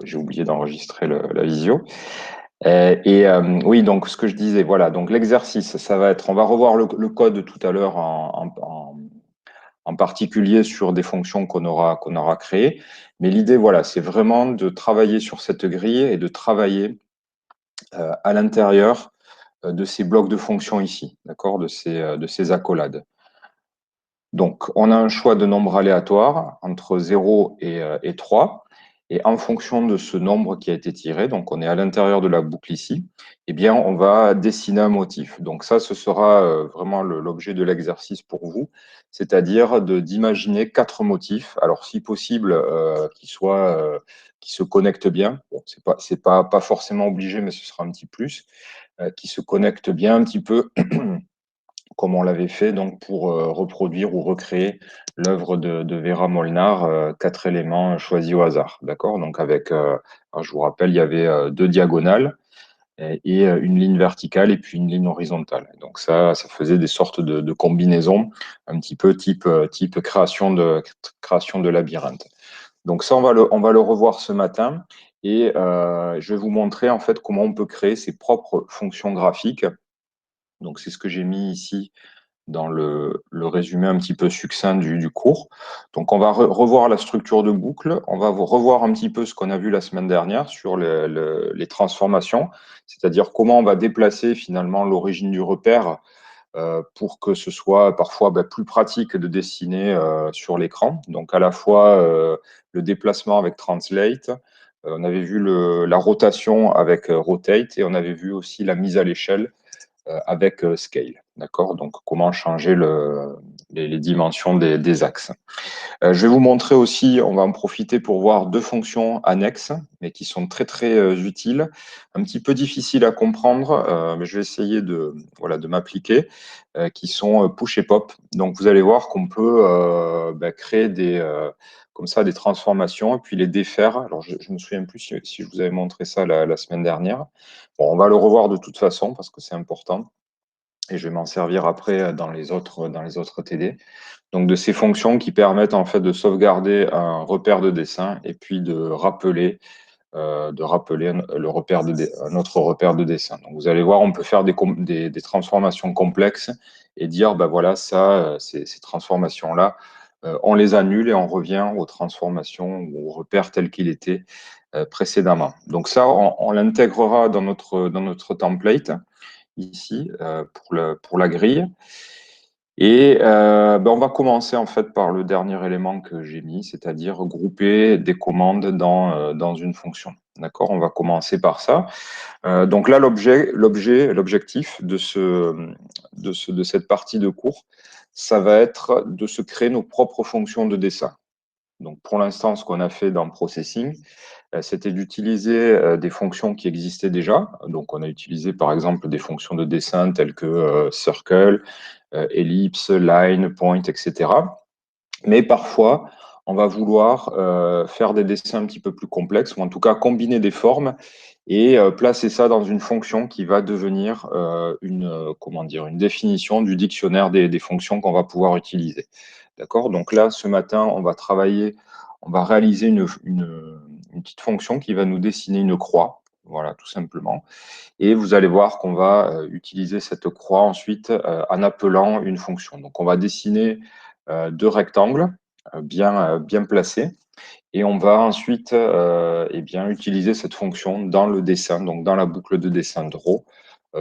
j'ai oublié d'enregistrer la visio. Oui, donc ce que je disais, voilà, donc l'exercice, ça va être, on va revoir le code tout à l'heure en particulier sur des fonctions qu'on aura créées. Mais l'idée, voilà, c'est vraiment de travailler sur cette grille et de travailler à l'intérieur de ces blocs de fonctions ici, d'accord, de ces accolades. Donc, on a un choix de nombre aléatoire entre 0 et 3. Et en fonction de ce nombre qui a été tiré, donc on est à l'intérieur de la boucle ici, eh bien, on va dessiner un motif. Donc ça, ce sera vraiment l'objet de l'exercice pour vous, c'est-à-dire d'imaginer 4 motifs. Alors, si possible, qui se connectent bien. Bon, c'est pas forcément obligé, mais ce sera un petit plus. Qui se connectent bien un petit peu comme on l'avait fait donc pour reproduire ou recréer l'œuvre de Vera Molnar, 4 éléments choisis au hasard. D'accord? Donc avec, je vous rappelle, il y avait 2 diagonales et une ligne verticale et puis une ligne horizontale. Donc ça faisait des sortes de combinaisons un petit peu type création de labyrinthe. Donc ça, on va le revoir ce matin et je vais vous montrer en fait comment on peut créer ses propres fonctions graphiques. Donc c'est ce que j'ai mis ici dans le résumé un petit peu succinct du cours. Donc, on va revoir la structure de boucle. On va revoir un petit peu ce qu'on a vu la semaine dernière sur les transformations, c'est-à-dire comment on va déplacer finalement l'origine du repère pour que ce soit parfois plus pratique de dessiner sur l'écran. Donc, à la fois le déplacement avec Translate, on avait vu la rotation avec Rotate et on avait vu aussi la mise à l'échelle avec Scale. D'accord? Donc, comment changer les dimensions des axes. Je vais vous montrer aussi, on va en profiter pour voir 2 fonctions annexes, mais qui sont très, très utiles, un petit peu difficiles à comprendre, mais je vais essayer de m'appliquer, qui sont push et pop. Donc, vous allez voir qu'on peut créer comme ça des transformations et puis les défaire. Alors, je ne me souviens plus si je vous avais montré ça la semaine dernière. Bon, on va le revoir de toute façon parce que c'est important et je vais m'en servir après dans les autres TD. Donc, de ces fonctions qui permettent en fait de sauvegarder un repère de dessin et puis de rappeler un autre repère de dessin. Donc, vous allez voir, on peut faire des transformations complexes et dire, ben voilà, ces transformations-là, on les annule et on revient aux transformations ou aux repères tels qu'il était précédemment. Donc ça, on l'intégrera dans notre template ici pour la grille. Et on va commencer en fait par le dernier élément que j'ai mis, c'est-à-dire grouper des commandes dans une fonction. D'accord? On va commencer par ça. Donc là, l'objectif de cette partie de cours, ça va être de se créer nos propres fonctions de dessin. Donc pour l'instant, ce qu'on a fait dans Processing, c'était d'utiliser des fonctions qui existaient déjà. Donc on a utilisé par exemple des fonctions de dessin telles que circle, ellipse, line, point, etc. Mais parfois, on va vouloir faire des dessins un petit peu plus complexes, ou en tout cas combiner des formes et placer ça dans une fonction qui va devenir une définition du dictionnaire des fonctions qu'on va pouvoir utiliser. D'accord? Donc là, ce matin, on va réaliser une petite fonction qui va nous dessiner une croix. Voilà, tout simplement. Et vous allez voir qu'on va utiliser cette croix ensuite en appelant une fonction. Donc, on va dessiner 2 rectangles bien placés. Et on va ensuite utiliser cette fonction dans le dessin, donc dans la boucle de dessin draw,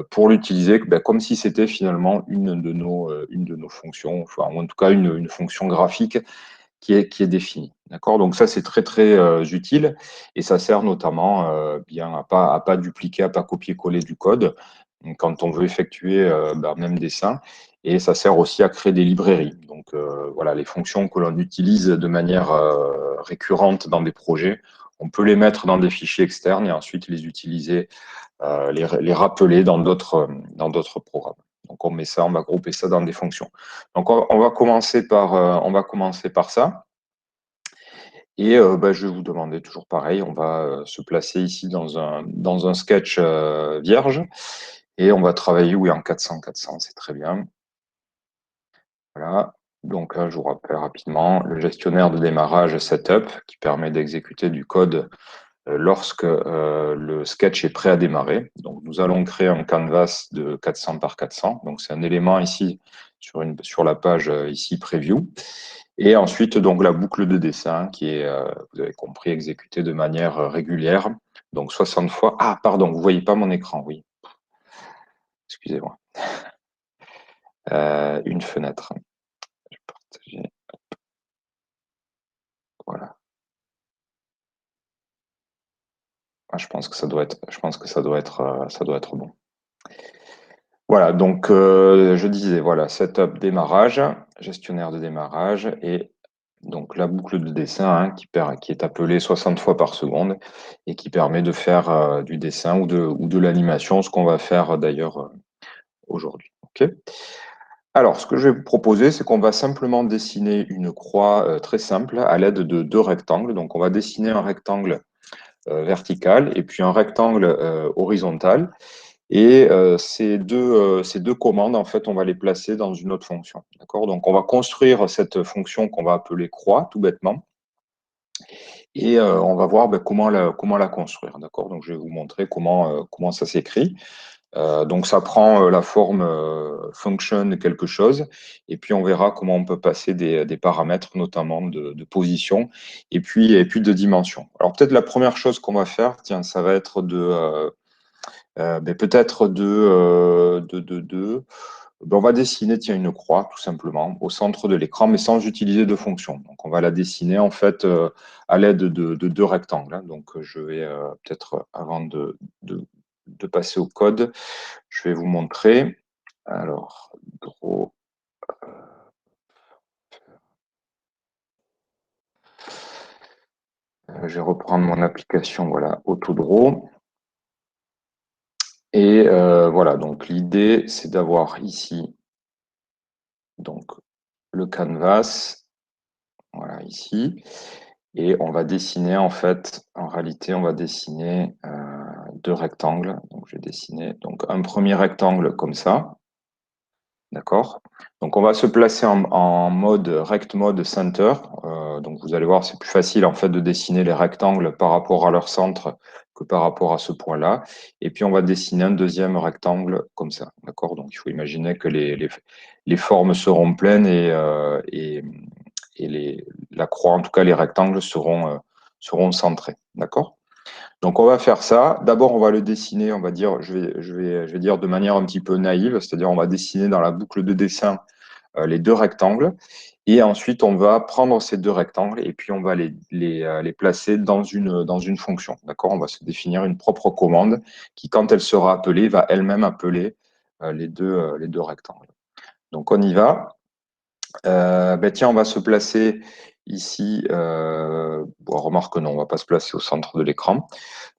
pour l'utiliser comme si c'était finalement une de nos fonctions, enfin, ou en tout cas une fonction graphique qui est définie. D'accord? Donc ça, c'est très, très utile et ça sert notamment bien à pas dupliquer, à pas copier-coller du code quand on veut effectuer même dessin. Et ça sert aussi à créer des librairies. Donc voilà, les fonctions que l'on utilise de manière récurrente dans des projets, on peut les mettre dans des fichiers externes et ensuite les utiliser, les rappeler dans d'autres programmes. Donc on met ça, on va grouper ça dans des fonctions. Donc on va commencer par ça. Et je vais vous demander toujours pareil, on va se placer ici dans un sketch vierge et on va travailler, oui, en 400-400, c'est très bien. Voilà. Donc là, je vous rappelle rapidement le gestionnaire de démarrage setup qui permet d'exécuter du code lorsque le sketch est prêt à démarrer. Donc, nous allons créer un canvas de 400 par 400. Donc, c'est un élément ici sur la page ici preview. Et ensuite, donc, la boucle de dessin qui est, vous avez compris, exécutée de manière régulière. Donc, 60 fois. Ah, pardon, vous ne voyez pas mon écran, oui. Excusez-moi. Une fenêtre. Je vais partager. Voilà. Ah, je pense que ça doit être bon. Voilà, donc je disais, voilà, setup démarrage, gestionnaire de démarrage, et donc la boucle de dessin hein, qui est appelée 60 fois par seconde et qui permet de faire du dessin ou de l'animation, ce qu'on va faire d'ailleurs aujourd'hui. Ok. Alors, ce que je vais vous proposer, c'est qu'on va simplement dessiner une croix très simple à l'aide de deux rectangles. Donc, on va dessiner un rectangle vertical et puis un rectangle horizontal. Et ces deux commandes, en fait, on va les placer dans une autre fonction. D'accord? Donc, on va construire cette fonction qu'on va appeler croix, tout bêtement. Et on va voir ben, comment la construire. D'accord? Donc, je vais vous montrer comment ça s'écrit. Donc, ça prend la forme function quelque chose. Et puis, on verra comment on peut passer des paramètres, notamment de position et puis de dimension. Alors, peut-être la première chose qu'on va faire, tiens, ça va être ben, peut-être ben, on va dessiner tiens, une croix, tout simplement, au centre de l'écran, mais sans utiliser de fonction. Donc, on va la dessiner, en fait, à l'aide de deux rectangles. Hein. Donc, je vais peut-être, avant de passer au code, je vais vous montrer. Alors, draw. Je vais reprendre mon application, voilà, AutoDraw. Et voilà, donc l'idée, c'est d'avoir ici donc, le canvas, voilà, ici. Et on va dessiner, en fait, en réalité, on va dessiner deux rectangles. Donc, je vais dessiner donc, un premier rectangle comme ça. D'accord? Donc, on va se placer en mode rect mode center. Donc, vous allez voir, c'est plus facile, en fait, de dessiner les rectangles par rapport à leur centre que par rapport à ce point-là. Et puis, on va dessiner un deuxième rectangle comme ça. D'accord? Donc, il faut imaginer que les formes seront pleines et la croix, en tout cas les rectangles, seront centrés. D'accord? Donc on va faire ça. D'abord, on va le dessiner, on va dire, je vais dire de manière un petit peu naïve, c'est-à-dire on va dessiner dans la boucle de dessin les deux rectangles. Et ensuite, on va prendre ces deux rectangles et puis on va les placer dans une fonction. D'accord? On va se définir une propre commande qui, quand elle sera appelée, va elle-même appeler les deux rectangles. Donc on y va. Ben tiens, on va se placer ici. Bon, remarque non, on ne va pas se placer au centre de l'écran.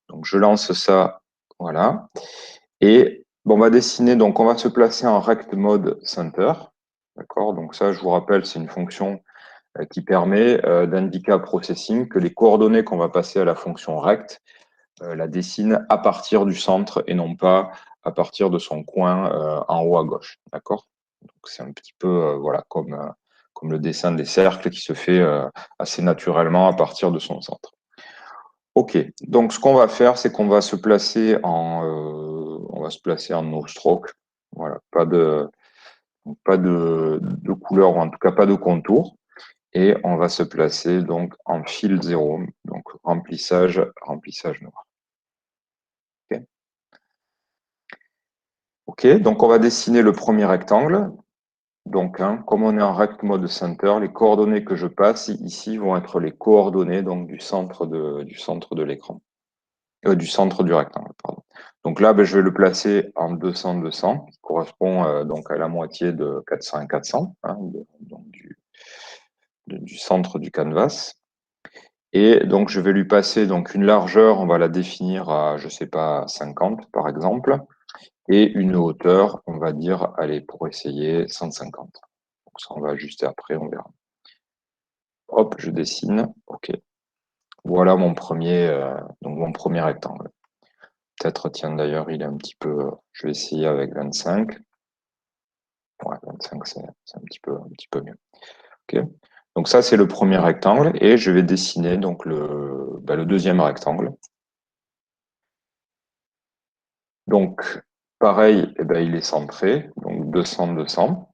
Donc je lance ça, voilà. Et bon, on va dessiner, donc on va se placer en rect mode center. D'accord? Donc ça, je vous rappelle, c'est une fonction qui permet d'indiquer à processing que les coordonnées qu'on va passer à la fonction rect la dessine à partir du centre et non pas à partir de son coin en haut à gauche. D'accord? Donc c'est un petit peu voilà, comme le dessin des cercles qui se fait assez naturellement à partir de son centre. Ok, donc ce qu'on va faire, c'est qu'on va se placer en no stroke. Voilà, pas de couleur, ou en tout cas pas de contour. Et on va se placer donc en fill 0, donc remplissage noir. Ok. Ok, donc on va dessiner le premier rectangle. Donc, hein, comme on est en rect mode center, les coordonnées que je passe ici vont être les coordonnées donc, du centre de l'écran, du centre du rectangle, pardon. Donc là, ben, je vais le placer en 200-200, qui correspond donc à la moitié de 400 et 400, hein, donc du centre du canvas. Et donc, je vais lui passer donc une largeur, on va la définir à, je sais pas, 50 par exemple, et une hauteur, on va dire, allez, pour essayer, 150. Donc ça, on va ajuster après, on verra. Hop, je dessine. OK. Voilà donc mon premier rectangle. Peut-être, tiens, d'ailleurs, il est un petit peu. Je vais essayer avec 25. Ouais, 25, c'est un petit peu mieux. OK. Donc ça, c'est le premier rectangle. Et je vais dessiner donc le deuxième rectangle. Donc, pareil, eh ben, il est centré, donc 200, 200.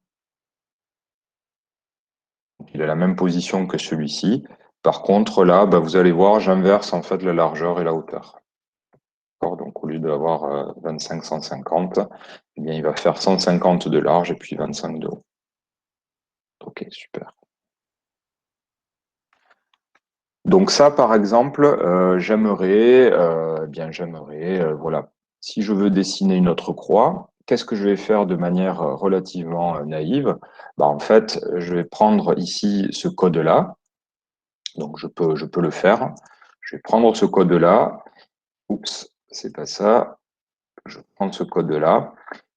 Il a la même position que celui-ci. Par contre, là, ben, vous allez voir, j'inverse en fait la largeur et la hauteur. Donc, au lieu d'avoir 25, 150, eh bien, il va faire 150 de large et puis 25 de haut. Ok, super. Donc ça, par exemple, voilà, si je veux dessiner une autre croix, qu'est-ce que je vais faire de manière relativement naïve? Bah, en fait, je vais prendre ici ce code-là, donc je peux le faire. Je vais prendre ce code-là. Oups, c'est pas ça. Je vais prendre ce code-là.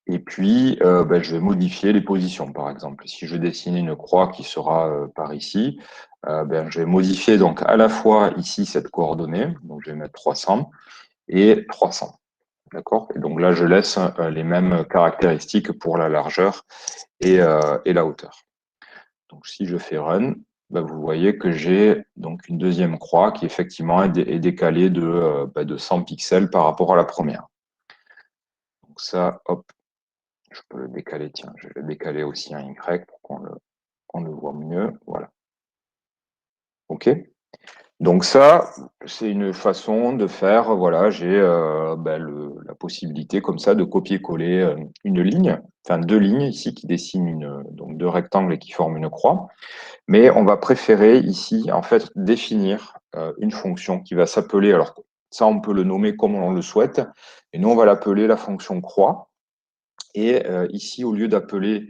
Et puis, ben, je vais modifier les positions, par exemple. Si je dessine une croix qui sera par ici, ben, je vais modifier donc à la fois ici cette coordonnée, donc je vais mettre 300 et 300. D'accord? Et donc là, je laisse les mêmes caractéristiques pour la largeur et la hauteur. Donc si je fais Run, ben, vous voyez que j'ai donc une deuxième croix qui effectivement est décalée de 100 pixels par rapport à la première. Donc ça, hop, je peux le décaler, tiens, je vais le décaler aussi en Y pour qu'on le voit mieux. Voilà. OK. Donc ça, c'est une façon de faire, voilà, j'ai la possibilité comme ça de copier-coller une ligne, enfin deux lignes ici qui dessinent donc deux rectangles et qui forment une croix. Mais on va préférer ici, en fait, définir une fonction qui va s'appeler, alors ça, on peut le nommer comme on le souhaite, et nous, on va l'appeler la fonction croix. Et ici, au lieu d'appeler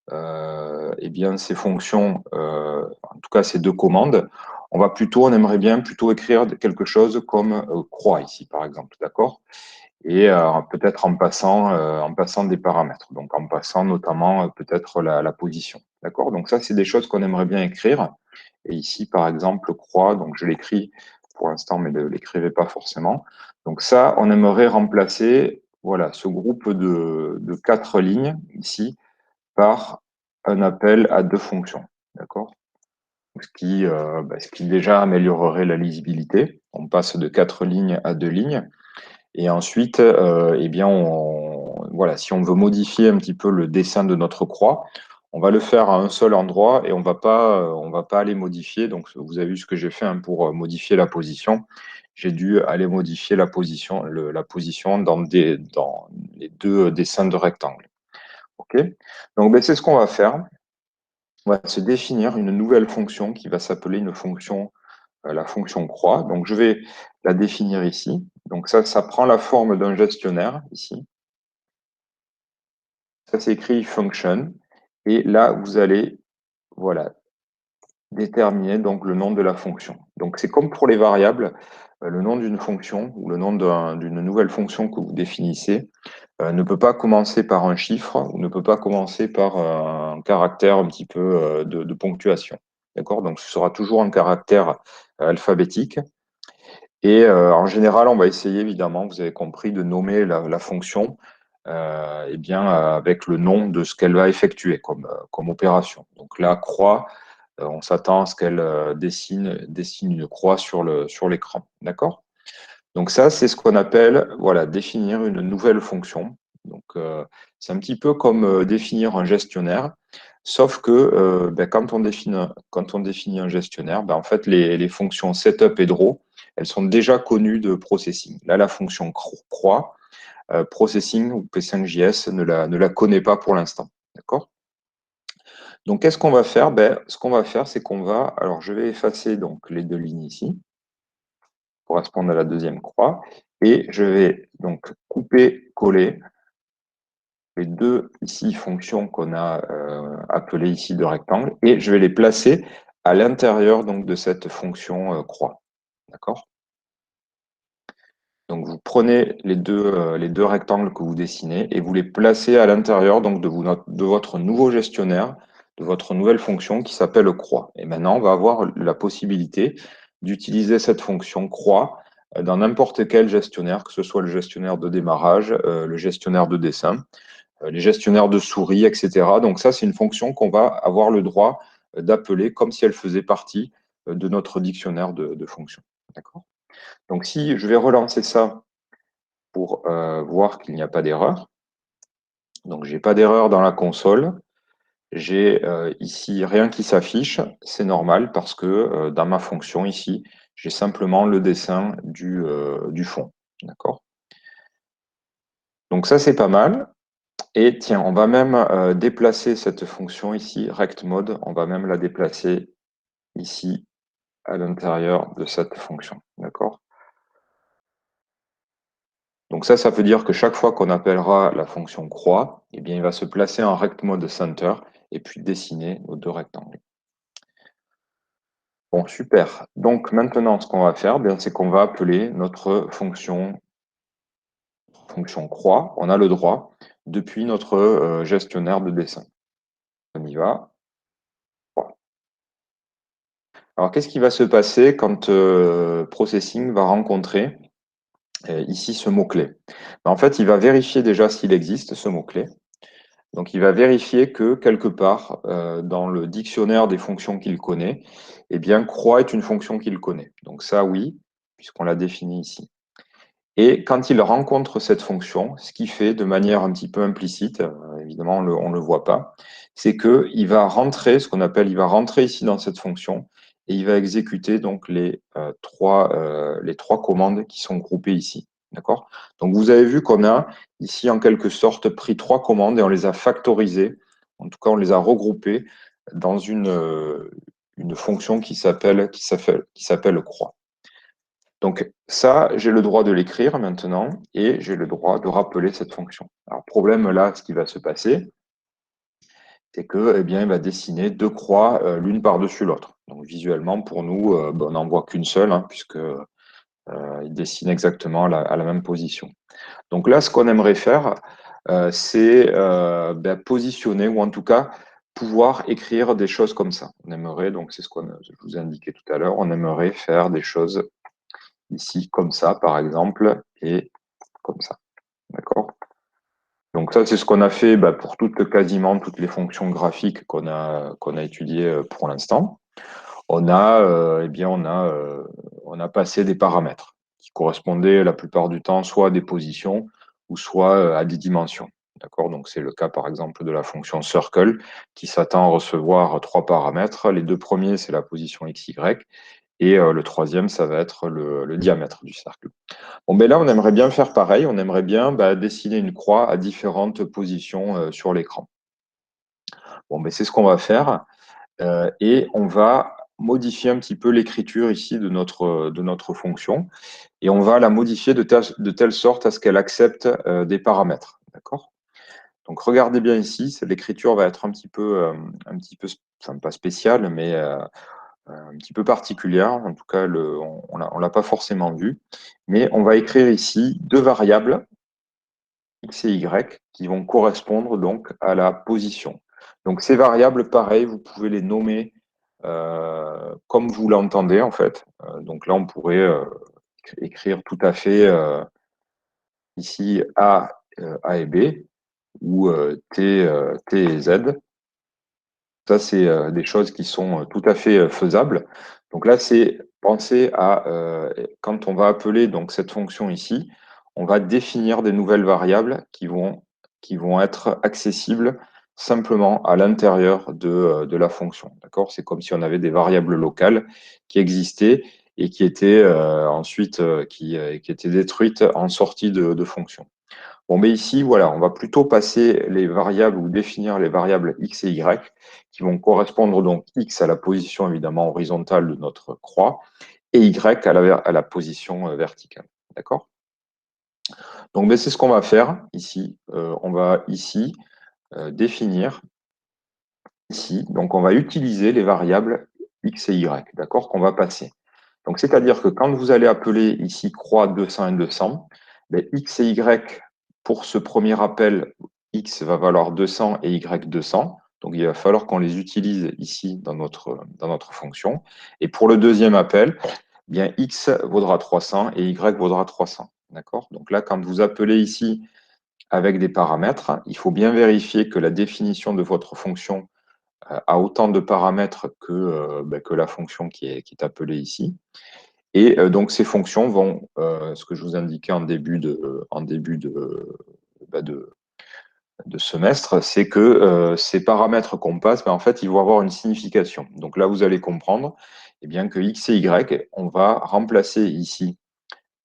eh bien, ces fonctions, en tout cas ces deux commandes, on aimerait bien plutôt écrire quelque chose comme croix ici, par exemple, d'accord? Et peut-être en passant des paramètres, donc en passant notamment peut-être la position, d'accord? Donc ça, c'est des choses qu'on aimerait bien écrire. Et ici, par exemple, croix, donc je l'écris pour l'instant, mais ne l'écrivez pas forcément. Donc ça, on aimerait remplacer, voilà, ce groupe de 4 lignes ici par un appel à deux fonctions, d'accord? Ce qui déjà améliorerait la lisibilité. On passe de 4 lignes à 2 lignes. Et ensuite, eh bien, voilà, si on veut modifier un petit peu le dessin de notre croix, on va le faire à un seul endroit et on va pas aller modifier. Donc, vous avez vu ce que j'ai fait hein, pour modifier la position. J'ai dû aller modifier la position dans les deux dessins de rectangle. OK? Donc, ben, c'est ce qu'on va faire. On va se définir une nouvelle fonction qui va s'appeler la fonction croix. Donc, je vais la définir ici. Donc, ça prend la forme d'un gestionnaire ici. Ça s'écrit function. Et là, vous allez, voilà, déterminer donc le nom de la fonction. Donc, c'est comme pour les variables, le nom d'une fonction ou le nom d'une nouvelle fonction que vous définissez ne peut pas commencer par un chiffre ou ne peut pas commencer par un caractère un petit peu de ponctuation. D'accord? Donc, ce sera toujours un caractère alphabétique. Et en général, on va essayer, évidemment, vous avez compris, de nommer la fonction eh bien, avec le nom de ce qu'elle va effectuer comme opération. Donc là, croix, on s'attend à ce qu'elle dessine une croix sur l'écran. D'accord? Donc ça, c'est ce qu'on appelle voilà, définir une nouvelle fonction. Donc c'est un petit peu comme définir un gestionnaire, sauf que quand on définit un gestionnaire, ben, en fait, les fonctions setup et draw, elles sont déjà connues de processing. Là, la fonction croix, processing ou P5JS ne la connaît pas pour l'instant. D'accord? Donc, qu'est-ce qu'on va faire? Ben, ce qu'on va faire, c'est qu'on va. Alors, je vais effacer donc, les deux lignes ici, correspondent à la deuxième croix, et je vais donc couper, coller les deux ici fonctions qu'on a appelées ici de rectangle, et je vais les placer à l'intérieur donc de cette fonction croix. D'accord? Donc, vous prenez les deux rectangles que vous dessinez et vous les placez à l'intérieur donc de votre nouveau gestionnaire, de votre nouvelle fonction qui s'appelle croix. Et maintenant, on va avoir la possibilité d'utiliser cette fonction croix dans n'importe quel gestionnaire, que ce soit le gestionnaire de démarrage, le gestionnaire de dessin, les gestionnaires de souris, etc. Donc ça, c'est une fonction qu'on va avoir le droit d'appeler comme si elle faisait partie de notre dictionnaire de fonctions. D'accord? Donc si je vais relancer ça pour voir qu'il n'y a pas d'erreur. Donc, je n'ai pas d'erreur dans la console. J'ai ici rien qui s'affiche. C'est normal parce que dans ma fonction ici, j'ai simplement le dessin du fond. D'accord? Donc ça, c'est pas mal. Et tiens, on va même déplacer cette fonction ici, rectMode, on va même la déplacer ici à l'intérieur de cette fonction. D'accord? Donc ça veut dire que chaque fois qu'on appellera la fonction croix, eh bien, il va se placer en rectMode center et puis dessiner nos deux rectangles. Bon, super. Donc maintenant, ce qu'on va faire, bien, c'est qu'on va appeler notre fonction croix. On a le droit depuis notre gestionnaire de dessin. On y va. Alors, qu'est-ce qui va se passer quand Processing va rencontrer ici ce mot-clé? En fait, il va vérifier déjà s'il existe, ce mot-clé. Donc, il va vérifier que quelque part, dans le dictionnaire des fonctions qu'il connaît, eh bien, croix est une fonction qu'il connaît. Donc ça, oui, puisqu'on l'a défini ici. Et quand il rencontre cette fonction, ce qu'il fait de manière un petit peu implicite, évidemment, on ne le voit pas, c'est qu'il va rentrer, ce qu'on appelle, il va rentrer ici dans cette fonction et il va exécuter donc les trois commandes qui sont groupées ici. D'accord? Donc, vous avez vu qu'on a ici, en quelque sorte, pris trois commandes et on les a factorisées. En tout cas, on les a regroupées dans une fonction qui s'appelle croix. Donc ça, j'ai le droit de l'écrire maintenant et j'ai le droit de rappeler cette fonction. Alors, problème là, ce qui va se passer, c'est que, eh bien, il va dessiner deux croix l'une par-dessus l'autre. Donc visuellement, pour nous, on n'en voit qu'une seule, hein, puisque il dessine exactement à la même position. Donc là, ce qu'on aimerait faire, c'est positionner, ou en tout cas pouvoir écrire des choses comme ça. On aimerait, donc c'est ce que je vous ai indiqué tout à l'heure, on aimerait faire des choses ici comme ça, par exemple, et comme ça. D'accord? Donc ça, c'est ce qu'on a fait pour quasiment toutes les fonctions graphiques qu'on a étudiées pour l'instant. On a, on a passé des paramètres qui correspondaient la plupart du temps soit à des positions ou soit à des dimensions. D'accord? Donc c'est le cas par exemple de la fonction circle qui s'attend à recevoir trois paramètres. Les deux premiers, c'est la position x, y, et le troisième, ça va être le diamètre du cercle. Bon, ben là, on aimerait bien faire pareil. On aimerait bien dessiner une croix à différentes positions sur l'écran. Bon, ben c'est ce qu'on va faire. Et on va modifier un petit peu l'écriture ici de notre fonction. Et on va la modifier de telle sorte à ce qu'elle accepte des paramètres. D'accord? Donc, regardez bien ici. L'écriture va être un petit peu, enfin, pas spéciale, mais un petit peu particulière. En tout cas, on ne l'a pas forcément vu. Mais on va écrire ici deux variables, x et y, qui vont correspondre donc à la position. Donc ces variables, pareil, vous pouvez les nommer comme vous l'entendez en fait. Donc là, on pourrait écrire tout à fait ici A et B, ou T et Z. Ça, c'est des choses qui sont tout à fait faisables. Donc là, c'est penser à, quand on va appeler donc, cette fonction ici, on va définir des nouvelles variables qui vont être accessibles simplement à l'intérieur de la fonction. D'accord? C'est comme si on avait des variables locales qui existaient et qui étaient ensuite qui étaient détruites en sortie de fonction. Bon, mais ici, voilà, on va plutôt passer les variables ou définir les variables x et y qui vont correspondre donc x à la position évidemment horizontale de notre croix et y à la position verticale. D'accord? Donc, c'est ce qu'on va faire ici. On va ici définir ici. Donc, on va utiliser les variables x et y, d'accord, qu'on va passer. Donc, c'est-à-dire que quand vous allez appeler ici croix 200 et 200, x et y, pour ce premier appel, x va valoir 200 et y 200. Donc, il va falloir qu'on les utilise ici dans notre fonction. Et pour le deuxième appel, bien x vaudra 300 et y vaudra 300. D'accord? Donc là, quand vous appelez ici avec des paramètres, il faut bien vérifier que la définition de votre fonction a autant de paramètres que la fonction qui est appelée ici. Et donc, ces fonctions vont, ce que je vous indiquais en début bah, de semestre, c'est que ces paramètres qu'on passe, en fait, ils vont avoir une signification. Donc là, vous allez comprendre eh bien, que x et y, on va remplacer ici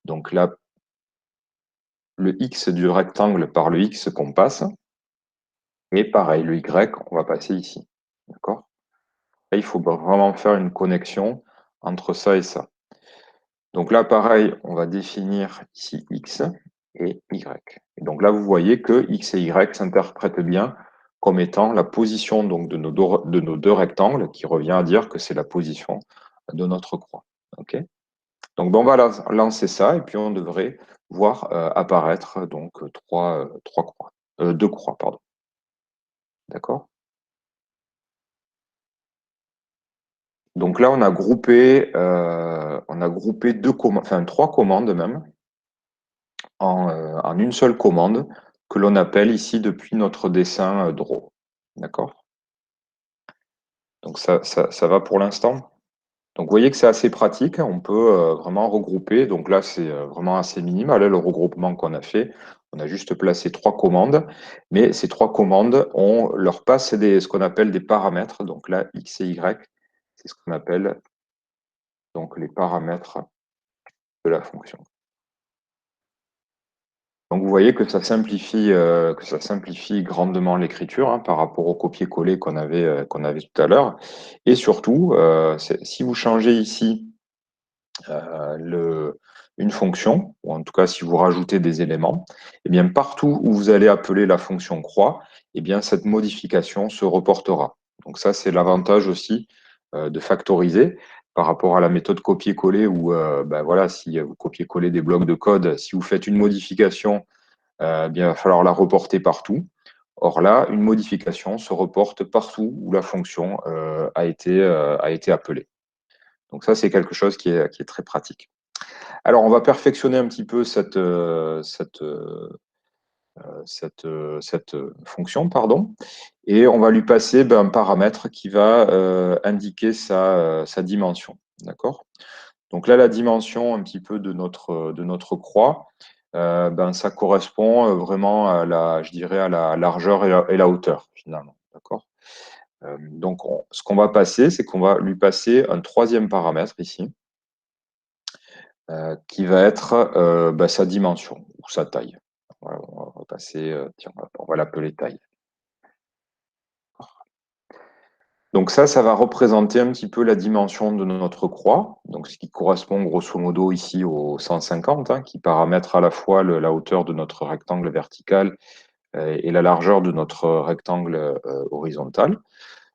donc là, le x du rectangle par le x qu'on passe. Et pareil, le y, on va passer ici. D'accord? Là, il faut vraiment faire une connexion entre ça et ça. Donc là, pareil, on va définir ici x et y. Et donc là, vous voyez que x et y s'interprètent bien comme étant la position donc, de nos deux rectangles, qui revient à dire que c'est la position de notre croix. OK? Donc, on va lancer ça, et puis on devrait voir apparaître donc deux croix, pardon. D'accord? Donc là, on a groupé trois commandes même, en une seule commande que l'on appelle ici depuis notre dessin draw. D'accord? Donc ça va pour l'instant. Donc vous voyez que c'est assez pratique, on peut vraiment regrouper. Donc là, c'est vraiment assez minimal, le regroupement qu'on a fait. On a juste placé trois commandes, mais ces trois commandes, on leur passe ce qu'on appelle des paramètres. Donc là, x et y, c'est ce qu'on appelle donc les paramètres de la fonction. Donc vous voyez que ça simplifie grandement l'écriture par rapport au copier-coller qu'on avait tout à l'heure. Et surtout, si vous changez ici une fonction, ou en tout cas si vous rajoutez des éléments, eh bien partout où vous allez appeler la fonction croix, eh bien cette modification se reportera. Donc ça, c'est l'avantage aussi de factoriser par rapport à la méthode copier-coller où voilà, si vous copiez-coller des blocs de code, si vous faites une modification, bien, il va falloir la reporter partout. Or là, une modification se reporte partout où la fonction a été appelée. Donc ça, c'est quelque chose qui est très pratique. Alors, on va perfectionner un petit peu cette fonction, pardon, et on va lui passer un paramètre qui va indiquer sa dimension. D'accord? Donc là, la dimension un petit peu de notre croix, ça correspond vraiment à je dirais, à la largeur et la hauteur, finalement. D'accord? Donc, ce qu'on va passer, c'est qu'on va lui passer un troisième paramètre ici, qui va être sa dimension ou sa taille. Voilà, on va passer, tiens, on va l'appeler taille. Donc ça va représenter un petit peu la dimension de notre croix, donc ce qui correspond grosso modo ici au 150, qui paramètre à la fois la hauteur de notre rectangle vertical et la largeur de notre rectangle horizontal.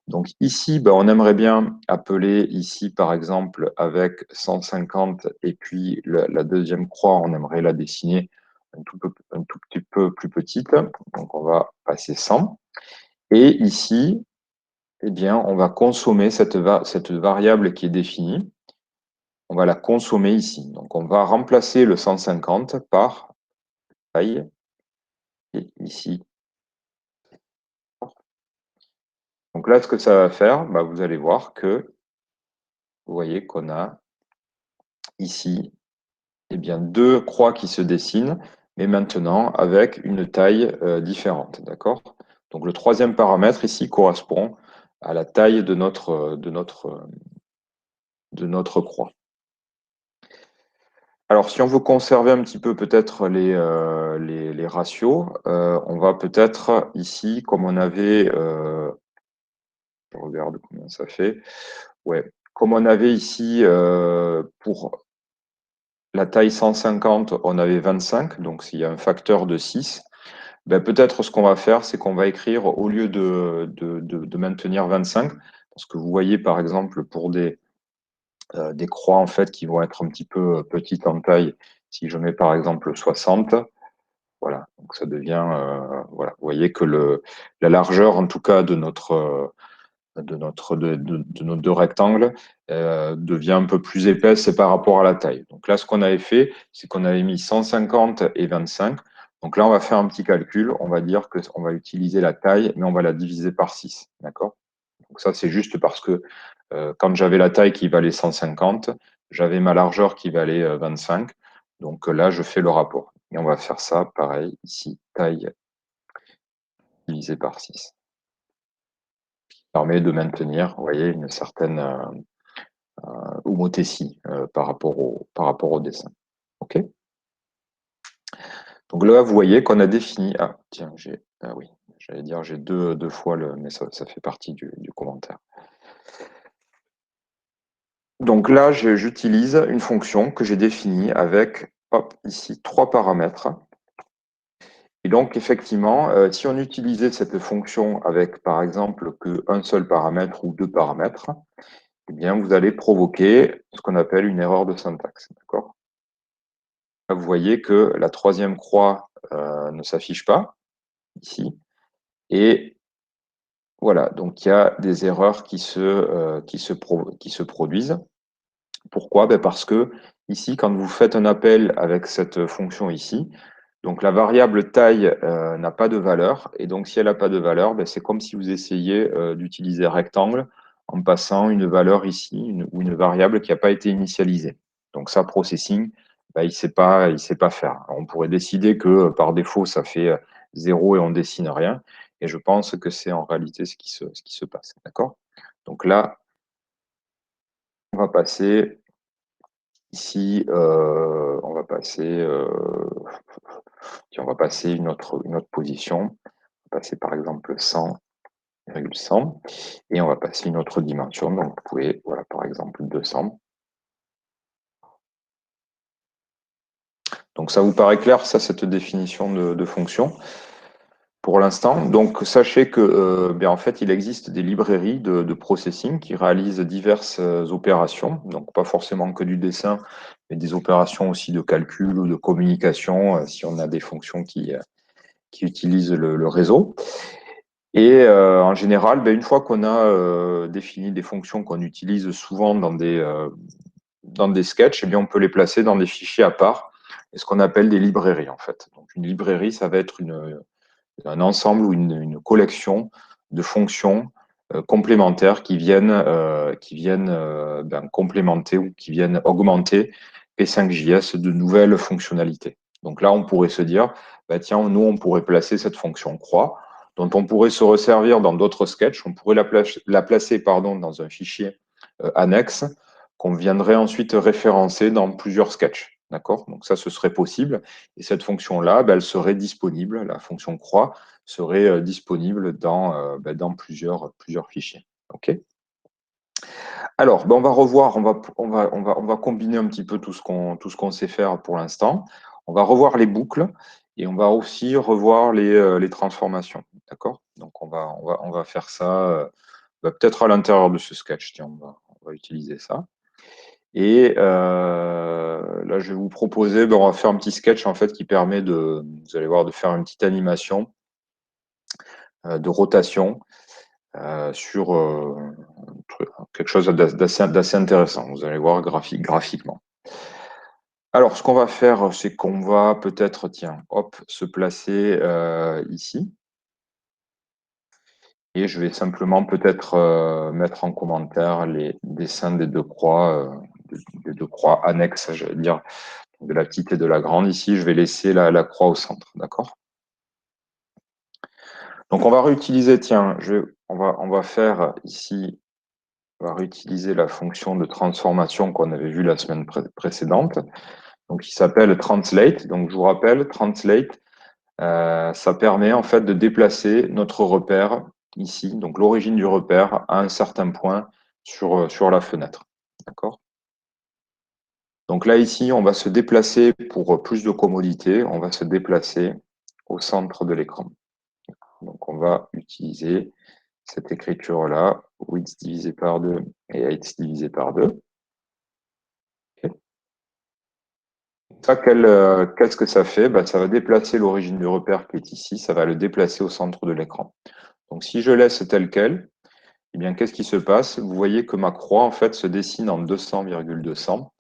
Donc ici, on aimerait bien appeler ici, par exemple, avec 150, et puis la deuxième croix, on aimerait la dessiner un tout petit peu plus petite. Donc on va passer 100. Et ici, eh bien, on va consommer cette variable qui est définie. On va la consommer ici. Donc on va remplacer le 150 par taille, et ici. Donc là, ce que ça va faire, vous allez voir que vous voyez qu'on a ici bien, deux croix qui se dessinent, mais maintenant avec une taille différente. D'accord? Donc le troisième paramètre ici correspond à la taille de notre croix. Alors, si on veut conserver un petit peu peut-être les ratios, on va peut-être ici, comme on avait, je regarde combien ça fait, ouais, comme on avait ici pour la taille 150, on avait 25, donc s'il y a un facteur de 6, peut-être ce qu'on va faire, c'est qu'on va écrire, au lieu de maintenir 25, parce que vous voyez par exemple pour des croix en fait qui vont être un petit peu petites en taille, si je mets par exemple 60, voilà, donc ça devient, voilà, vous voyez que la largeur en tout cas de nos deux rectangles devient un peu plus épaisse par rapport à la taille. Donc là, ce qu'on avait fait, c'est qu'on avait mis 150 et 25. Donc là, on va faire un petit calcul. On va dire qu'on va utiliser la taille, mais on va la diviser par 6. D'accord? Donc ça, c'est juste parce que quand j'avais la taille qui valait 150, j'avais ma largeur qui valait 25. Donc là, je fais le rapport. Et on va faire ça, pareil, ici, taille divisé par 6. Qui permet de maintenir, vous voyez, une certaine homothétie par rapport au dessin. OK. Donc là, vous voyez qu'on a défini. Ah, tiens, oui, j'allais dire j'ai deux fois mais ça fait partie du commentaire. Donc là, j'utilise une fonction que j'ai définie avec, hop, ici, 3 paramètres. Et donc, effectivement, si on utilisait cette fonction avec, par exemple, qu'un seul paramètre ou 2 paramètres, eh bien, vous allez provoquer ce qu'on appelle une erreur de syntaxe. D'accord ? Là, vous voyez que la troisième croix ne s'affiche pas, ici. Et voilà, donc il y a des erreurs qui se produisent. Pourquoi? Ben parce que ici, quand vous faites un appel avec cette fonction ici, donc la variable taille n'a pas de valeur, et donc si elle n'a pas de valeur, ben c'est comme si vous essayiez d'utiliser rectangle en passant une valeur ici, ou une variable qui n'a pas été initialisée. Donc ça, processing, ben, il ne sait pas faire. On pourrait décider que par défaut, ça fait 0 et on dessine rien, et je pense que c'est en réalité ce qui se passe. D'accord? Donc là, on va passer ici, on va passer une autre position. On va passer par exemple 100,100 et on va passer une autre dimension. Donc vous pouvez, voilà, par exemple 200. Donc ça vous paraît clair, ça, cette définition de fonction pour l'instant. Donc sachez que bien, en fait, il existe des librairies de processing qui réalisent diverses opérations, donc pas forcément que du dessin, mais des opérations aussi de calcul ou de communication, si on a des fonctions qui utilisent le réseau. Et en général, ben, une fois qu'on a défini des fonctions qu'on utilise souvent dans des sketchs, eh bien, on peut les placer dans des fichiers à part, et ce qu'on appelle des librairies en fait. Donc une librairie, ça va être un ensemble ou une collection de fonctions complémentaires qui viennent ben, complémenter ou qui viennent augmenter P5JS de nouvelles fonctionnalités. Donc là, on pourrait se dire, bah, tiens, nous, on pourrait placer cette fonction croix, dont on pourrait se resservir dans d'autres sketchs. On pourrait la placer dans un fichier annexe qu'on viendrait ensuite référencer dans plusieurs sketchs. D'accord? Donc ça, ce serait possible. Et cette fonction-là, ben, elle serait disponible, la fonction croix serait disponible dans plusieurs fichiers. OK? Alors, ben, on va revoir, on va combiner un petit peu tout ce qu'on sait faire pour l'instant. On va revoir les boucles et on va aussi revoir les transformations. D'accord? Donc, on va faire ça peut-être à l'intérieur de ce sketch. Tiens, on va utiliser ça. Et là, je vais vous proposer, ben, on va faire un petit sketch en fait qui permet vous allez voir, de faire une petite animation de rotation sur quelque chose d'assez intéressant. Vous allez voir graphiquement. Alors, ce qu'on va faire, c'est qu'on va peut-être, tiens, hop, se placer ici. Et je vais simplement peut-être mettre en commentaire les dessins des deux croix annexes, je vais dire, de la petite et de la grande. Ici, je vais laisser la croix au centre, d'accord? Donc, on va réutiliser, tiens, on va faire ici, on va réutiliser la fonction de transformation qu'on avait vue la semaine précédente, donc qui s'appelle translate. Donc, je vous rappelle, translate, ça permet en fait de déplacer notre repère ici, donc l'origine du repère, à un certain point sur la fenêtre, d'accord? Donc là, ici, on va se déplacer pour plus de commodité, on va se déplacer au centre de l'écran. Donc, on va utiliser cette écriture-là, width divisé par 2 et height divisé par 2. Okay. Ça, qu'est-ce que ça fait? Ben, ça va déplacer l'origine du repère qui est ici, ça va le déplacer au centre de l'écran. Donc, si je laisse tel quel, eh bien, qu'est-ce qui se passe? Vous voyez que ma croix, en fait, se dessine en 200,200,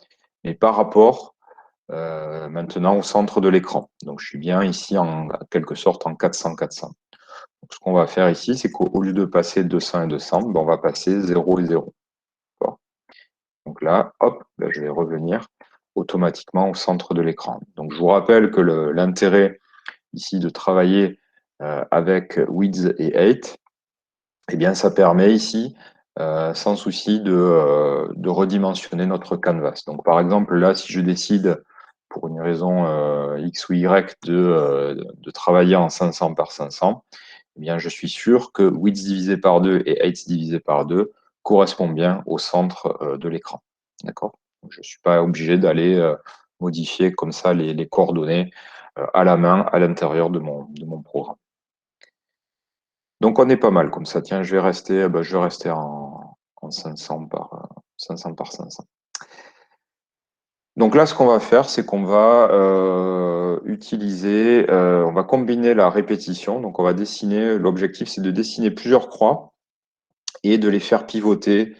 mais par rapport maintenant au centre de l'écran. Donc, je suis bien ici, en quelque sorte, en 400-400. Donc, ce qu'on va faire ici, c'est qu'au lieu de passer 200 et 200, ben, on va passer 0 et 0. Donc là, hop, ben, je vais revenir automatiquement au centre de l'écran. Donc je vous rappelle que l'intérêt ici de travailler avec width et height, eh bien ça permet ici sans souci de redimensionner notre canvas. Donc par exemple là, si je décide pour une raison X ou Y de travailler en 500 par 500, eh bien je suis sûr que width divisé par 2 et height divisé par 2 correspond bien au centre de l'écran. D'accord? Je ne suis pas obligé d'aller modifier comme ça les coordonnées à la main à l'intérieur de mon programme. Donc on est pas mal comme ça. Tiens, je vais rester en 500 par 500. Donc là, ce qu'on va faire, c'est qu'on va on va combiner la répétition. Donc on va dessiner, l'objectif, c'est de dessiner plusieurs croix et de les faire pivoter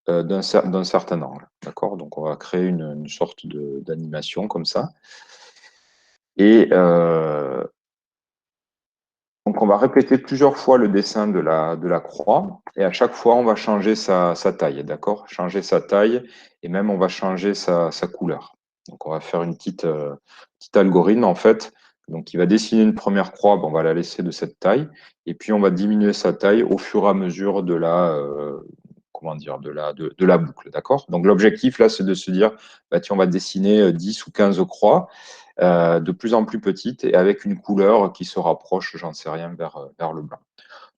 d'un certain angle. D'accord? Donc on va créer une sorte d'animation comme ça. Et donc, on va répéter plusieurs fois le dessin de la croix et à chaque fois, on va changer sa taille, d'accord? Changer sa taille et même on va changer sa couleur. Donc, on va faire une petite algorithme en fait. Donc, qui va dessiner une première croix, on va la laisser de cette taille et puis on va diminuer sa taille au fur et à mesure comment dire, de la boucle, d'accord? Donc, l'objectif là, c'est de se dire, bah, tiens, on va dessiner 10 ou 15 croix de plus en plus petite et avec une couleur qui se rapproche, j'en sais rien, vers le blanc.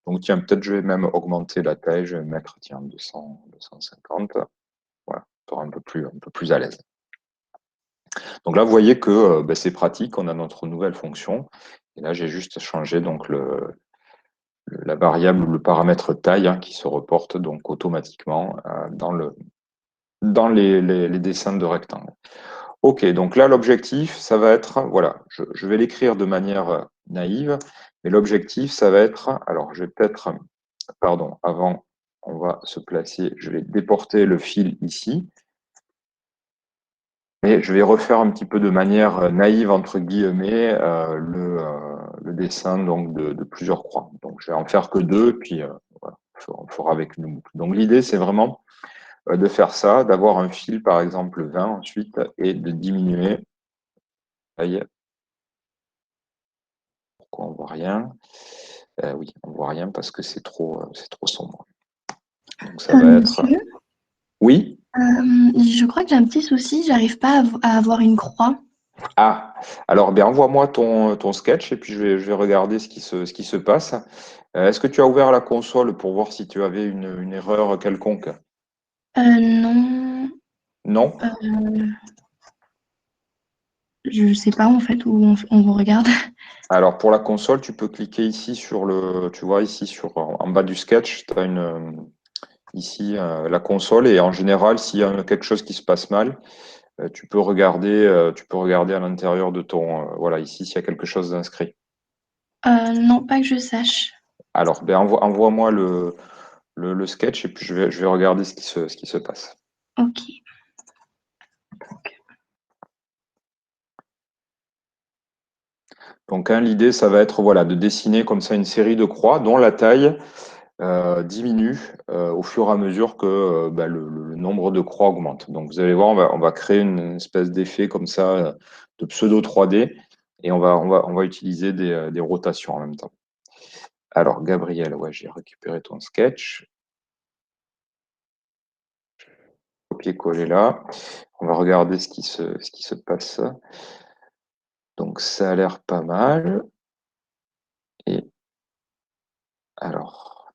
Donc tiens, peut-être je vais même augmenter la taille, je vais mettre tiens, 200, 250, voilà, pour un peu plus à l'aise. Donc là, vous voyez que ben, c'est pratique, on a notre nouvelle fonction. Et là, j'ai juste changé donc la variable ou le paramètre taille hein, qui se reporte donc automatiquement dans les dessins de rectangles. Ok, donc là, l'objectif, ça va être, voilà, je vais l'écrire de manière naïve, mais l'objectif, ça va être, alors je vais peut-être, pardon, avant, on va se placer, je vais déporter le fil ici, et je vais refaire un petit peu de manière naïve, entre guillemets, le dessin donc, de plusieurs croix. Donc, je vais en faire que deux, puis voilà, on fera avec une boucle. Donc, l'idée, c'est vraiment de faire ça, d'avoir un fil, par exemple, 20 ensuite, et de diminuer. Pourquoi on voit rien? Oui, on voit rien parce que c'est trop sombre. Donc ça va être. Monsieur, Oui? je crois que j'ai un petit souci, j'arrive pas à avoir une croix. Ah, alors bien envoie-moi ton sketch et puis je vais regarder ce qui se passe. Est-ce que tu as ouvert la console pour voir si tu avais une erreur quelconque? Non, Non? euh, je sais pas en fait où on vous regarde. Alors pour la console, tu peux cliquer ici tu vois ici en bas du sketch, tu as ici la console et en général, s'il y a quelque chose qui se passe mal, tu peux regarder à l'intérieur de voilà, ici, s'il y a quelque chose d'inscrit. Non, pas que je sache. Alors, ben, envoie-moi le sketch et puis je vais regarder ce qui se passe. Ok. Donc, hein, l'idée, ça va être voilà, de dessiner comme ça une série de croix dont la taille diminue au fur et à mesure que ben, le nombre de croix augmente. Donc, vous allez voir, on va créer une espèce d'effet comme ça de pseudo 3D et on va utiliser des rotations en même temps. Alors, Gabriel, ouais, j'ai récupéré ton sketch. Copier-coller là. On va regarder ce qui se passe. Donc, ça a l'air pas mal. Et alors,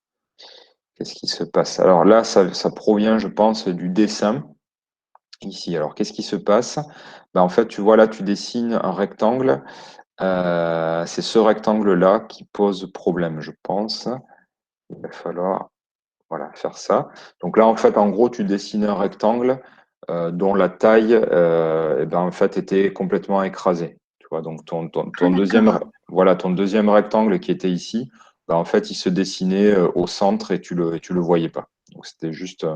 qu'est-ce qui se passe? Alors là, ça provient, je pense, du dessin ici. Alors, qu'est-ce qui se passe? Ben, en fait, tu vois là, tu dessines un rectangle. C'est ce rectangle-là qui pose problème, je pense. Il va falloir voilà, faire ça. Donc là, en fait, en gros, tu dessines un rectangle dont la taille eh ben, en fait, était complètement écrasée. Tu vois, donc Ah, d'accord. ton deuxième rectangle qui était ici, ben, en fait, il se dessinait au centre et tu le voyais pas. Donc c'était juste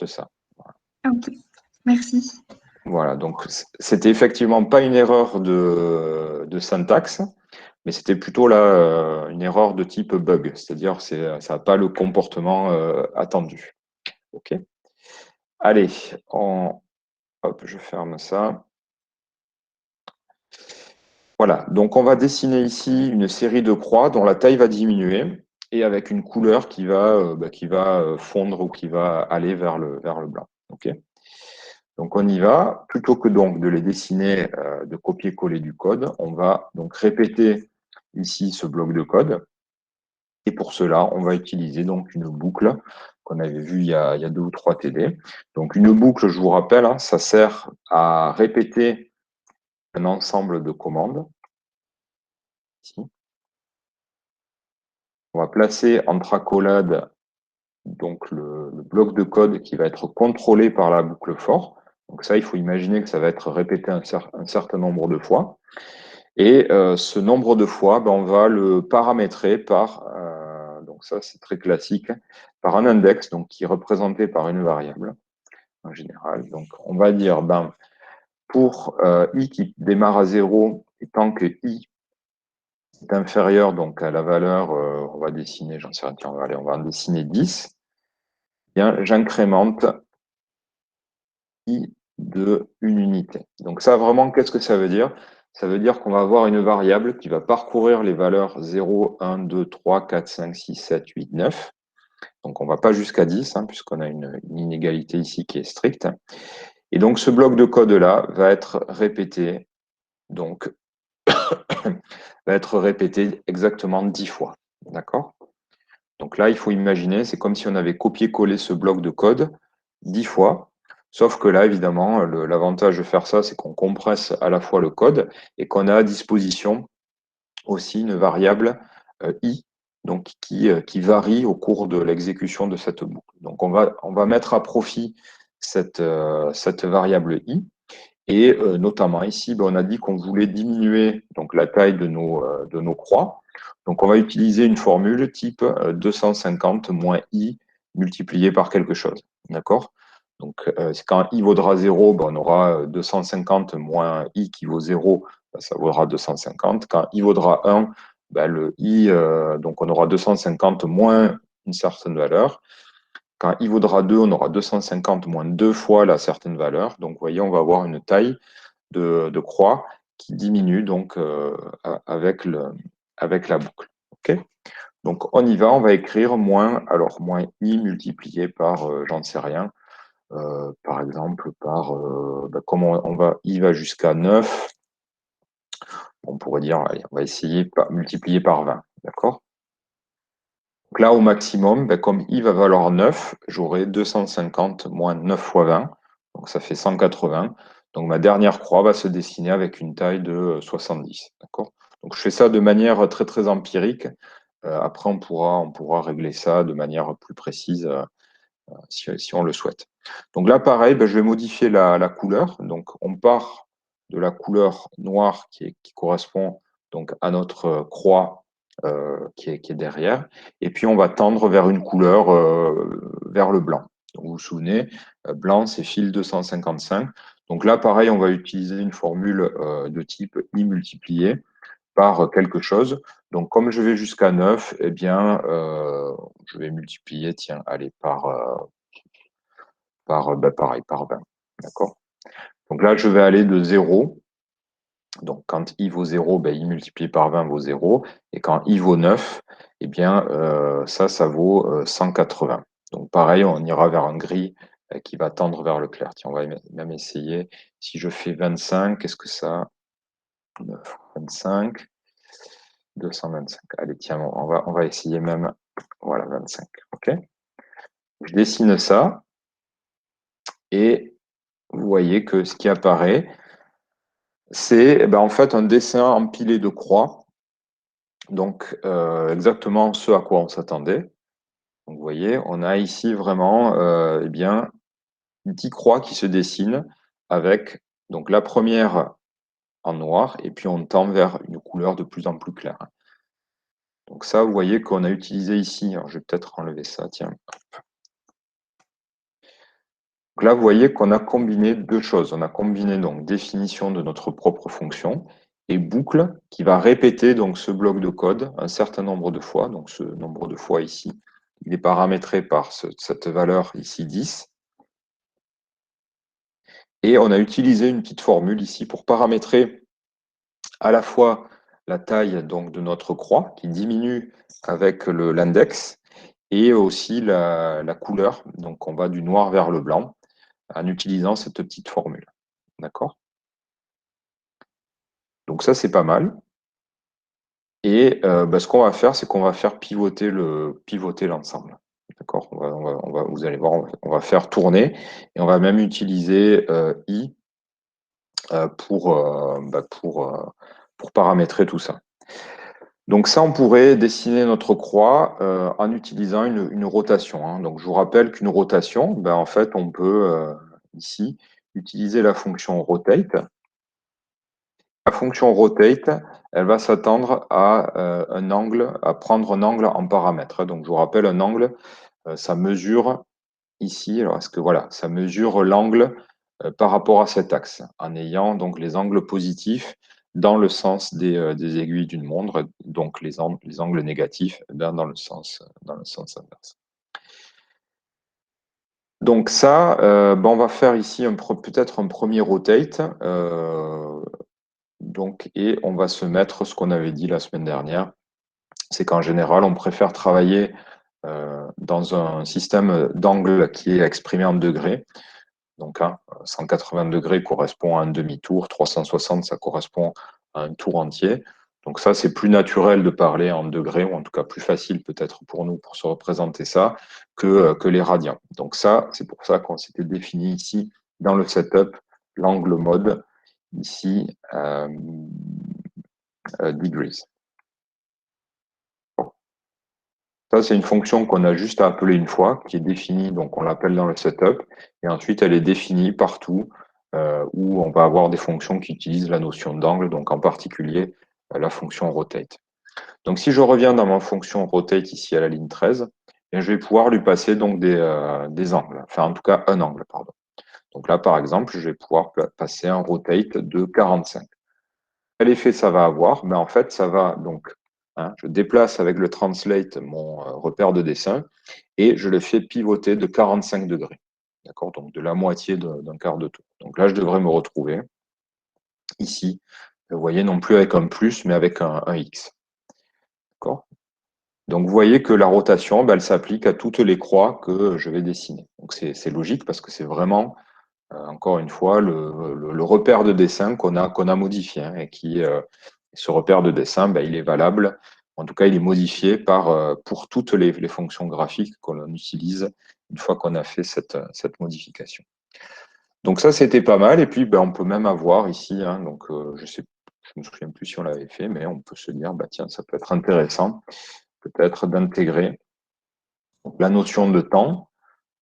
ça. Ok, merci. Voilà, donc c'était effectivement pas une erreur de syntaxe, mais c'était plutôt là une erreur de type bug, c'est-à-dire ça n'a pas le comportement attendu. Ok. Allez, hop, je ferme ça. Voilà, donc on va dessiner ici une série de croix dont la taille va diminuer et avec une couleur qui va fondre ou qui va aller vers le blanc. Ok. Donc on y va. Plutôt que donc de les dessiner, de copier-coller du code, on va donc répéter ici ce bloc de code. Et pour cela, on va utiliser donc une boucle qu'on avait vue il y a 2 ou 3 TD. Donc une boucle, je vous rappelle, hein, ça sert à répéter un ensemble de commandes. Ici. On va placer entre accolades donc le bloc de code qui va être contrôlé par la boucle for. Donc ça, il faut imaginer que ça va être répété un certain nombre de fois. Et ce nombre de fois, ben, on va le paramétrer par, donc ça c'est très classique, par un index donc, qui est représenté par une variable en général. Donc on va dire, ben, pour i qui démarre à 0, et tant que i est inférieur donc, à la valeur, on va dessiner, j'en sais rien, on va en dessiner 10, bien, j'incrémente i de une unité. Donc ça, vraiment, qu'est-ce que ça veut dire? Ça veut dire qu'on va avoir une variable qui va parcourir les valeurs 0, 1, 2, 3, 4, 5, 6, 7, 8, 9. Donc on ne va pas jusqu'à 10, hein, puisqu'on a une inégalité ici qui est stricte. Et donc ce bloc de code-là va être répété, donc va être répété exactement 10 fois. D'accord? Donc là, il faut imaginer, c'est comme si on avait copié-collé ce bloc de code 10 fois. Sauf que là, évidemment, l'avantage de faire ça, c'est qu'on compresse à la fois le code et qu'on a à disposition aussi une variable i, donc qui varie au cours de l'exécution de cette boucle. Donc on va mettre à profit cette variable i. Et notamment ici, ben, on a dit qu'on voulait diminuer donc, la taille de nos croix. Donc on va utiliser une formule type 250 moins i multiplié par quelque chose. D'accord? Donc quand i vaudra 0, ben, on aura 250 moins i qui vaut 0, ben, ça vaudra 250. Quand i vaudra 1, ben, le i, donc on aura 250 moins une certaine valeur. Quand i vaudra 2, on aura 250 moins 2 fois la certaine valeur. Donc, vous voyez, on va avoir une taille de croix qui diminue donc avec la boucle. Ok. Donc, on y va, on va écrire moins i multiplié par, j'en sais rien, par exemple, comme i va jusqu'à 9, on pourrait dire, allez, on va essayer par multiplier par 20. D'accord? Donc là, au maximum, comme i va valoir 9, j'aurai 250 moins 9 fois 20, donc ça fait 180. Donc ma dernière croix va se dessiner avec une taille de 70. D'accord? Donc je fais ça de manière très très empirique. Après, on pourra régler ça de manière plus précise si on le souhaite. Donc là, pareil, je vais modifier la couleur. Donc on part de la couleur noire qui correspond donc à notre croix qui est derrière. Et puis on va tendre vers une couleur vers le blanc. Donc, vous vous souvenez, blanc, c'est fil 255. Donc là, pareil, on va utiliser une formule de type i multiplié par quelque chose. Donc, comme je vais jusqu'à 9, eh bien, je vais multiplier, tiens, allez, pareil, par 20. D'accord? Donc là, je vais aller de 0. Donc, quand i vaut 0, i multiplié par 20 vaut 0. Et quand i vaut 9, eh bien, ça vaut 180. Donc, pareil, on ira vers un gris qui va tendre vers le clair. Tiens, on va même essayer. Si je fais 25, qu'est-ce que ça? 9, 25, 225. Allez, tiens, on va essayer même. Voilà, 25. OK? Je dessine ça. Et vous voyez que ce qui apparaît, c'est en fait un dessin empilé de croix. Donc, exactement ce à quoi on s'attendait. Donc, vous voyez, on a ici vraiment une petite croix qui se dessine avec donc, la première en noir et puis on tend vers une couleur de plus en plus claire. Donc ça, vous voyez qu'on a utilisé ici, alors je vais peut-être enlever ça, tiens. Donc là, vous voyez qu'on a combiné deux choses. On a combiné donc définition de notre propre fonction et boucle qui va répéter donc ce bloc de code un certain nombre de fois. Donc ce nombre de fois ici, il est paramétré par cette valeur ici 10. Et on a utilisé une petite formule ici pour paramétrer à la fois la taille donc, de notre croix qui diminue avec l'index et aussi la couleur. Donc on va du noir vers le blanc en utilisant cette petite formule. D'accord? Donc ça, c'est pas mal. Et ce qu'on va faire, c'est qu'on va faire pivoter l'ensemble. D'accord? Vous allez voir, on va faire tourner et on va même utiliser I pour paramétrer tout ça. Donc ça, on pourrait dessiner notre croix en utilisant une rotation. Hein. Donc je vous rappelle qu'une rotation, en fait, on peut ici utiliser la fonction rotate. La fonction rotate, elle va s'attendre à un angle, à prendre un angle en paramètre. Donc je vous rappelle, un angle, ça mesure ici, alors est-ce que voilà, ça mesure l'angle par rapport à cet axe, en ayant donc les angles positifs dans le sens des aiguilles d'une montre, donc les angles négatifs dans le sens inverse. Donc ça, on va faire ici peut-être un premier rotate, et on va se mettre ce qu'on avait dit la semaine dernière, c'est qu'en général, on préfère travailler dans un système d'angle qui est exprimé en degrés. Donc, 180 degrés correspond à un demi-tour, 360, ça correspond à un tour entier. Donc ça, c'est plus naturel de parler en degrés, ou en tout cas plus facile peut-être pour nous pour se représenter ça, que les radians. Donc ça, c'est pour ça qu'on s'était défini ici dans le setup l'angle mode, ici, degrees. Ça, c'est une fonction qu'on a juste à appeler une fois, qui est définie, donc on l'appelle dans le setup, et ensuite elle est définie partout où on va avoir des fonctions qui utilisent la notion d'angle, donc en particulier la fonction rotate. Donc si je reviens dans ma fonction rotate ici à la ligne 13, je vais pouvoir lui passer donc des angles, enfin en tout cas un angle, pardon. Donc là, par exemple, je vais pouvoir passer un rotate de 45. Quel effet ça va avoir? En fait, ça va donc, je déplace avec le translate mon repère de dessin et je le fais pivoter de 45 degrés. D'accord? Donc de la moitié d'un quart de tour. Donc là, je devrais me retrouver ici, vous voyez, non plus avec un plus, mais avec un X. D'accord? Donc vous voyez que la rotation, elle s'applique à toutes les croix que je vais dessiner. Donc c'est logique parce que c'est vraiment encore une fois, le repère de dessin qu'on a modifié hein, et ce repère de dessin, il est valable. En tout cas, il est modifié pour toutes les fonctions graphiques qu'on utilise une fois qu'on a fait cette modification. Donc ça, c'était pas mal. Et puis, on peut même avoir ici, hein, donc je me souviens plus si on l'avait fait, mais on peut se dire, tiens, ça peut être intéressant, peut-être d'intégrer la notion de temps.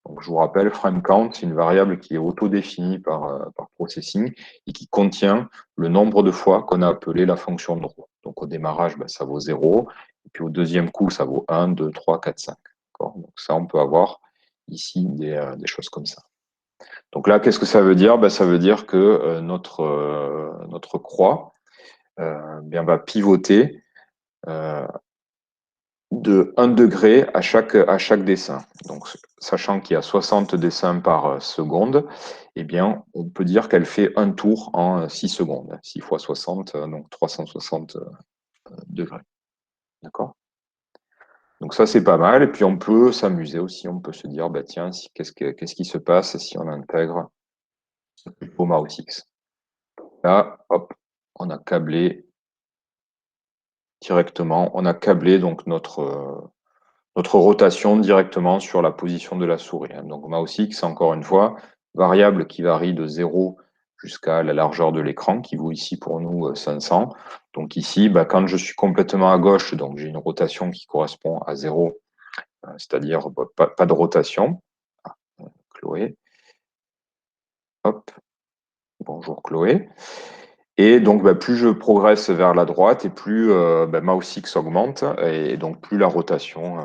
Donc, je vous rappelle, frame count, c'est une variable qui est auto-définie par processing et qui contient le nombre de fois qu'on a appelé la fonction draw. Donc, au démarrage, ça vaut 0. Et puis, au deuxième coup, ça vaut 1, 2, 3, 4, 5. Donc, ça, on peut avoir ici des choses comme ça. Donc là, qu'est-ce que ça veut dire? Ça veut dire que notre croix va pivoter de 1 degré à chaque dessin. Donc, sachant qu'il y a 60 dessins par seconde, on peut dire qu'elle fait un tour en 6 secondes. 6 fois 60, donc 360 degrés. D'accord? Donc ça, c'est pas mal. Et puis, on peut s'amuser aussi. On peut se dire, tiens, qu'est-ce qui se passe si on intègre au Mouse X? Là, hop, on a câblé directement. On a câblé donc notre rotation directement sur la position de la souris. Donc mouse X, encore une fois, variable qui varie de 0 jusqu'à la largeur de l'écran, qui vaut ici pour nous 500. Donc ici, quand je suis complètement à gauche, donc j'ai une rotation qui correspond à 0, c'est-à-dire pas de rotation. Ah, Chloé. Hop. Bonjour Chloé. Et donc, plus je progresse vers la droite et plus mouse X augmente, et donc plus la rotation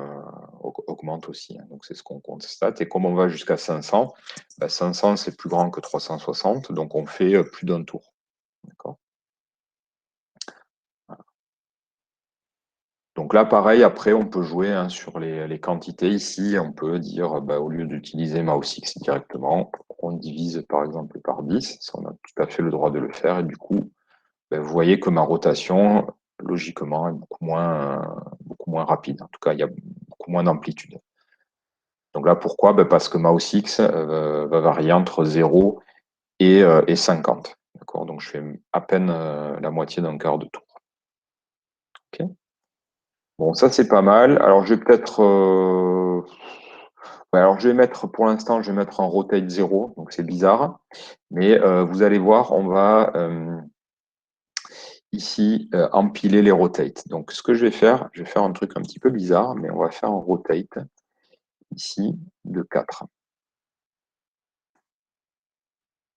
augmente aussi. Hein. Donc, c'est ce qu'on constate. Et comme on va jusqu'à 500, 500, c'est plus grand que 360, donc on fait plus d'un tour. D'accord ? Donc là, pareil, après, on peut jouer hein, sur les quantités. Ici, on peut dire, bah, au lieu d'utiliser mouse X directement, on divise par exemple par 10. Ça, on a tout à fait le droit de le faire. Et du coup, bah, vous voyez que ma rotation, logiquement, est beaucoup moins rapide. En tout cas, il y a beaucoup moins d'amplitude. Donc là, pourquoi? Bah, parce que mouse X va varier entre 0 et 50. D'accord? Donc je fais à peine la moitié d'un quart de tour. Ok. Bon, ça c'est pas mal. Alors je vais peut-être. Ouais, alors je vais mettre, pour l'instant, je vais mettre en rotate 0, donc c'est bizarre. Mais vous allez voir, on va ici empiler les rotates. Donc ce que je vais faire un truc un petit peu bizarre, mais on va faire un rotate ici de 4.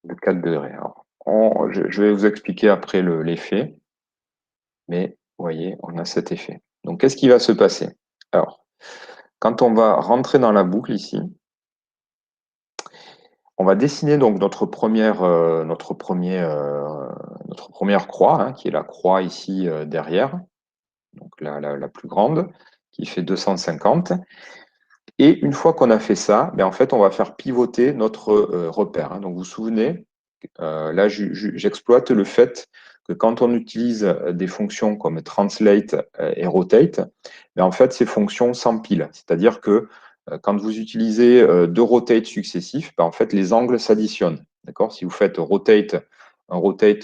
De 4 degrés. Alors, je vais vous expliquer après l'effet, mais vous voyez, on a cet effet. Donc qu'est-ce qui va se passer? Alors, quand on va rentrer dans la boucle ici, on va dessiner donc notre première croix, hein, qui est la croix ici derrière, donc la plus grande, qui fait 250. Et une fois qu'on a fait ça, ben en fait, on va faire pivoter notre repère. Hein. Donc vous vous souvenez, là, j'exploite le fait que quand on utilise des fonctions comme translate et rotate, ben en fait, ces fonctions s'empilent. C'est-à-dire que quand vous utilisez deux rotates successifs, ben en fait, les angles s'additionnent. D'accord? Si vous faites un rotate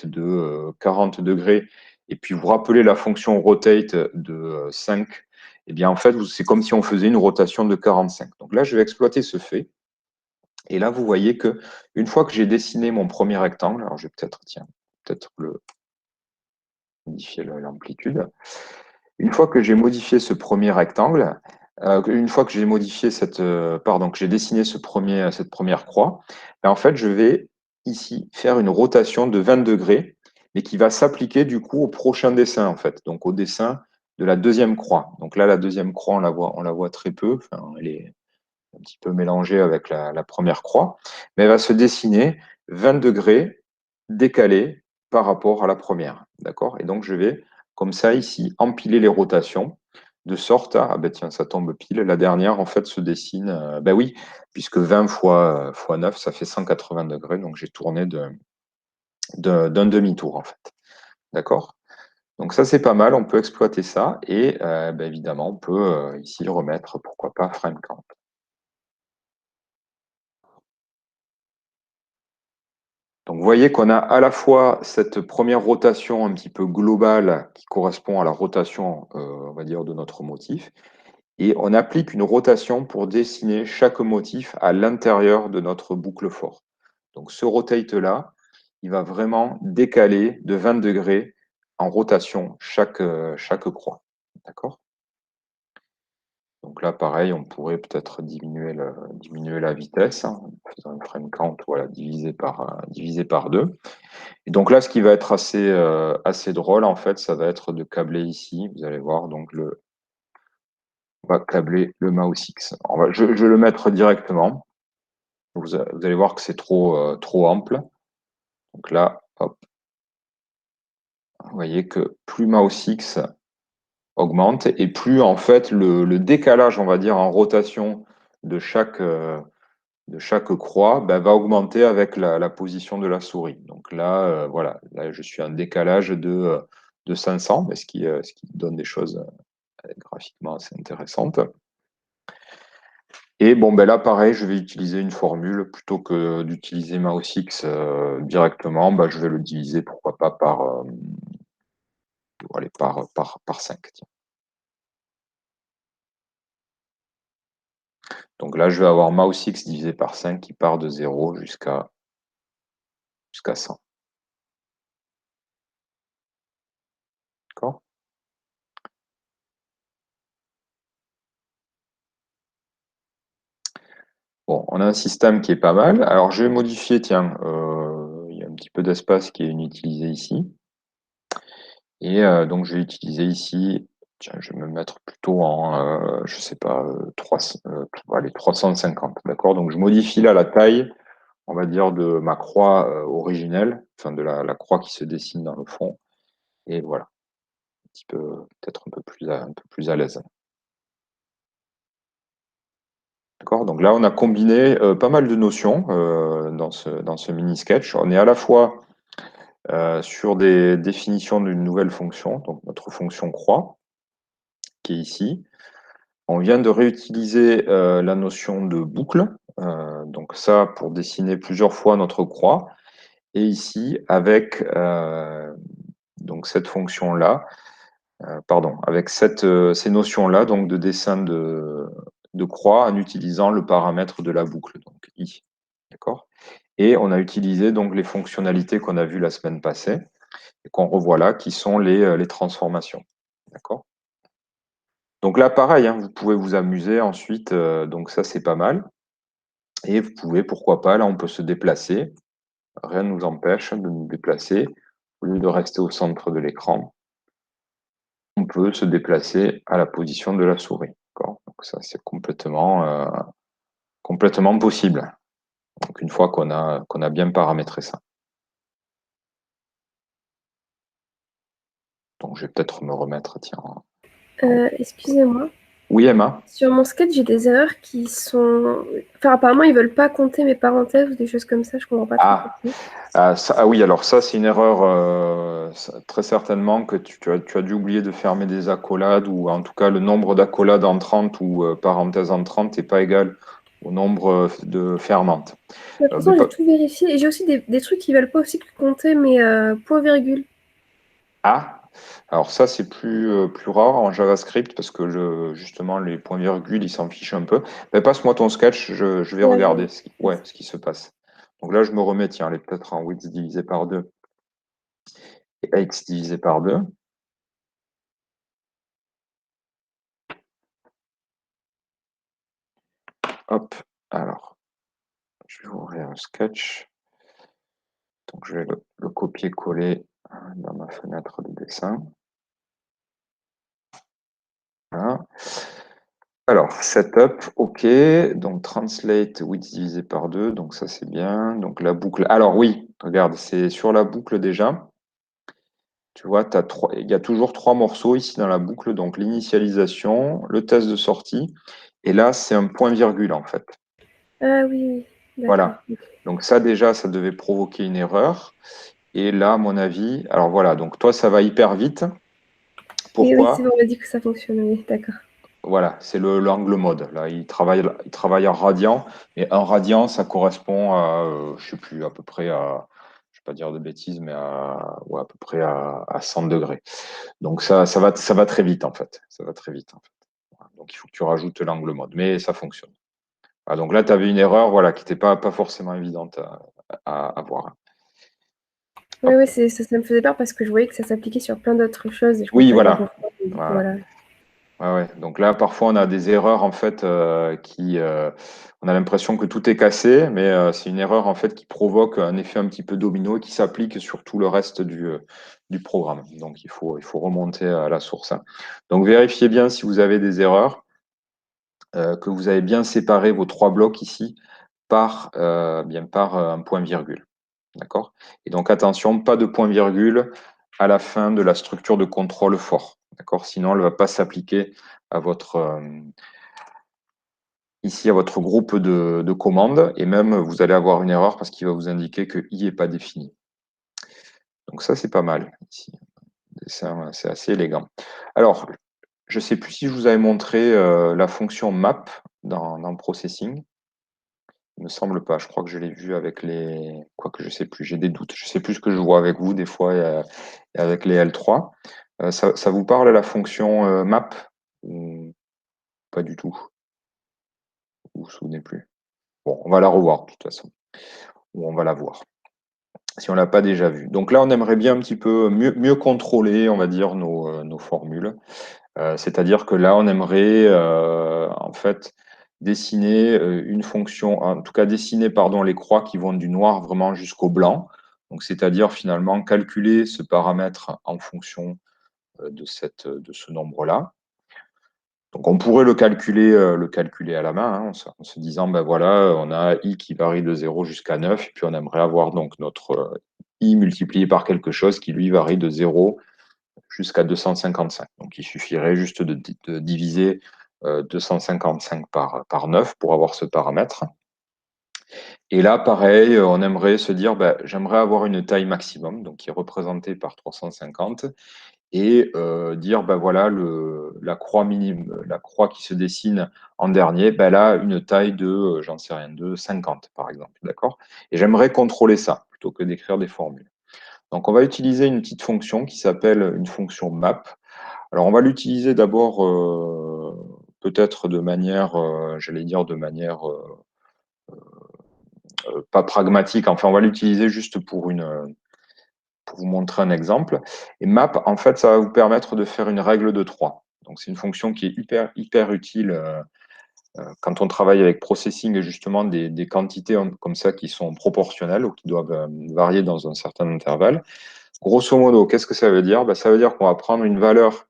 de 40 degrés et puis vous rappelez la fonction rotate de 5, eh bien, en fait, c'est comme si on faisait une rotation de 45. Donc là, je vais exploiter ce fait. Et là, vous voyez que une fois que j'ai dessiné mon premier rectangle, alors je vais peut-être modifier l'amplitude. Une fois que j'ai modifié ce premier rectangle, une fois que j'ai modifié que j'ai dessiné cette première croix, ben, en fait, je vais ici faire une rotation de 20 degrés, mais qui va s'appliquer du coup au prochain dessin, en fait, donc au dessin de la deuxième croix. Donc là, la deuxième croix, on la voit très peu, enfin, elle est un petit peu mélangée avec la première croix, mais elle va se dessiner 20 degrés décalés par rapport à la première. D'accord? Et donc, je vais, comme ça, ici, empiler les rotations de sorte à, ah ben tiens, ça tombe pile, la dernière, en fait, se dessine, ben oui, puisque 20 fois 9, ça fait 180 degrés, donc j'ai tourné d'un demi-tour, en fait. D'accord? Donc ça, c'est pas mal, on peut exploiter ça, et ben évidemment, on peut ici remettre, pourquoi pas, frame count. Donc, vous voyez qu'on a à la fois cette première rotation un petit peu globale qui correspond à la rotation, on va dire, de notre motif, et on applique une rotation pour dessiner chaque motif à l'intérieur de notre boucle fort. Donc, ce rotate-là, il va vraiment décaler de 20 degrés en rotation chaque croix. D'accord? Donc là, pareil, on pourrait peut-être diminuer la vitesse, hein, en faisant un frame count, voilà, divisé par 2. Et donc là, ce qui va être assez drôle, en fait, ça va être de câbler ici. Vous allez voir, donc on va câbler le mouse X. Je vais le mettre directement. Vous allez voir que c'est trop ample. Donc là, hop, vous voyez que plus mouse X augmente et plus, en fait, le décalage, on va dire, en rotation de chaque croix ben, va augmenter avec la position de la souris. Donc là, voilà, là, je suis en décalage de 500, mais ce qui donne des choses graphiquement assez intéressantes. Et bon, ben là, pareil, je vais utiliser une formule plutôt que d'utiliser mouse X directement. Ben, je vais le diviser, pourquoi pas, allez, par 5. Tiens. Donc là, je vais avoir mouse X divisé par 5 qui part de 0 jusqu'à 100. D'accord? Bon, on a un système qui est pas mal. Alors, je vais modifier, tiens, il y a un petit peu d'espace qui est inutilisé ici. Et donc, je vais utiliser ici, tiens, je vais me mettre plutôt en, je sais pas, 350, d'accord? Donc, je modifie là la taille, on va dire, de ma croix originelle, enfin de la croix qui se dessine dans le fond. Et voilà. petit peu, peut-être un peu plus à l'aise. D'accord. Donc là, on a combiné pas mal de notions dans ce mini sketch. On est à la fois sur des définitions d'une nouvelle fonction, donc notre fonction croix, qui est ici. On vient de réutiliser la notion de boucle, donc ça pour dessiner plusieurs fois notre croix. Et ici, avec donc cette fonction-là, avec ces notions-là, donc de dessin de croix en utilisant le paramètre de la boucle, donc i. D'accord. Et on a utilisé donc les fonctionnalités qu'on a vues la semaine passée et qu'on revoit là, qui sont les transformations. D'accord. Donc là, pareil, hein, vous pouvez vous amuser ensuite. Donc ça, c'est pas mal. Et vous pouvez, pourquoi pas, là, on peut se déplacer. Rien ne nous empêche de nous déplacer. Au lieu de rester au centre de l'écran, on peut se déplacer à la position de la souris. Donc ça, c'est complètement possible. Donc une fois qu'on a bien paramétré ça. Donc je vais peut-être me remettre, tiens. Excusez-moi. Oui, Emma? Sur mon sketch, j'ai des erreurs qui sont... Enfin, apparemment, ils veulent pas compter mes parenthèses ou des choses comme ça, je comprends pas trop pourquoi. Oui, alors ça, c'est une erreur très certainement que tu as dû oublier de fermer des accolades, ou en tout cas le nombre d'accolades entrantes ou parenthèses entrantes n'est pas égal au nombre de fermantes. Mais pourtant, j'ai tout vérifié. Et j'ai aussi des trucs qui veulent pas aussi compter mes points-virgules. Ah, alors ça, c'est plus rare en JavaScript parce que justement, les points-virgules, ils s'en fichent un peu. Mais passe-moi ton sketch, je vais regarder ce qui se passe. Donc là, je me remets, tiens, elle est peut-être en width divisé par 2 et x divisé par 2. Hop, alors, je vais ouvrir un sketch. Donc, je vais le copier-coller dans ma fenêtre de dessin. Voilà. Alors, setup, OK. Donc, translate width divisé par 2. Donc, ça, c'est bien. Donc, la boucle. Alors, oui, regarde, c'est sur la boucle déjà. Tu vois, il y a toujours 3 morceaux ici dans la boucle. Donc, l'initialisation, le test de sortie. Et là, c'est un point-virgule, en fait. Ah oui, d'accord. Voilà. Donc, ça, déjà, ça devait provoquer une erreur. Et là, à mon avis, alors voilà, donc toi, ça va hyper vite. Oui, Pourquoi? c'est bon, on m'a dit que ça fonctionne, oui, d'accord. Voilà, c'est l'angle mode. Là, il travaille en radian, et un radian, ça correspond à, je sais plus, à peu près à, je vais pas dire de bêtises, mais à peu près à 100 degrés. Donc ça va très vite en fait. Ça va très vite en fait. Voilà. Donc il faut que tu rajoutes l'angle mode, mais ça fonctionne. Voilà, donc là, tu avais une erreur, voilà, qui n'était pas forcément évidente à voir. Oui, oui, ça me faisait peur parce que je voyais que ça s'appliquait sur plein d'autres choses et je Oui, comprenais pas voilà. pourquoi. Et du coup, Voilà. voilà. Ouais. Donc là, parfois, on a des erreurs en fait on a l'impression que tout est cassé, mais c'est une erreur en fait qui provoque un effet un petit peu domino et qui s'applique sur tout le reste du programme. Donc il faut remonter à la source. Donc vérifiez bien si vous avez des erreurs, que vous avez bien séparé vos 3 blocs ici par un point-virgule. D'accord? Et donc attention, pas de point-virgule à la fin de la structure de contrôle fort. D'accord? Sinon, elle ne va pas s'appliquer à votre ici à votre groupe de commandes, et même vous allez avoir une erreur parce qu'il va vous indiquer que i n'est pas défini. Donc ça, c'est pas mal ici. C'est assez élégant. Alors, je ne sais plus si je vous avais montré la fonction map dans Processing. Il ne me semble pas. Je crois que je l'ai vu avec les... Quoique, je ne sais plus. J'ai des doutes. Je ne sais plus ce que je vois avec vous des fois et avec les L3. Ça vous parle la fonction map ou pas du tout? Vous vous souvenez plus? Bon, on va la revoir de toute façon. Ou on va la voir si on ne l'a pas déjà vue. Donc là, on aimerait bien un petit peu mieux contrôler, on va dire, nos formules. C'est-à-dire que là, on aimerait en fait dessiner une fonction, en tout cas dessiner les croix qui vont du noir vraiment jusqu'au blanc. Donc, c'est-à-dire finalement calculer ce paramètre en fonction de ce nombre-là. Donc, on pourrait le calculer à la main, hein, en se disant, ben voilà, on a i qui varie de 0 jusqu'à 9, et puis on aimerait avoir donc notre i multiplié par quelque chose qui, lui, varie de 0 jusqu'à 255. Donc, il suffirait juste de diviser 255 par 9 pour avoir ce paramètre. Et là, pareil, on aimerait se dire, j'aimerais avoir une taille maximum, donc qui est représentée par 350, et dire, voilà, la croix minime, la croix qui se dessine en dernier, là, une taille de, j'en sais rien, de 50, par exemple, d'accord? Et j'aimerais contrôler ça, plutôt que d'écrire des formules. Donc, on va utiliser une petite fonction qui s'appelle une fonction map. Alors, on va l'utiliser d'abord peut-être de manière, j'allais dire de manière pas pragmatique. Enfin, on va l'utiliser juste pour vous montrer un exemple. Et map, en fait, ça va vous permettre de faire une règle de 3. Donc, c'est une fonction qui est hyper utile quand on travaille avec processing et justement des quantités comme ça qui sont proportionnelles ou qui doivent varier dans un certain intervalle. Grosso modo, qu'est-ce que ça veut dire? Ça veut dire qu'on va prendre une valeur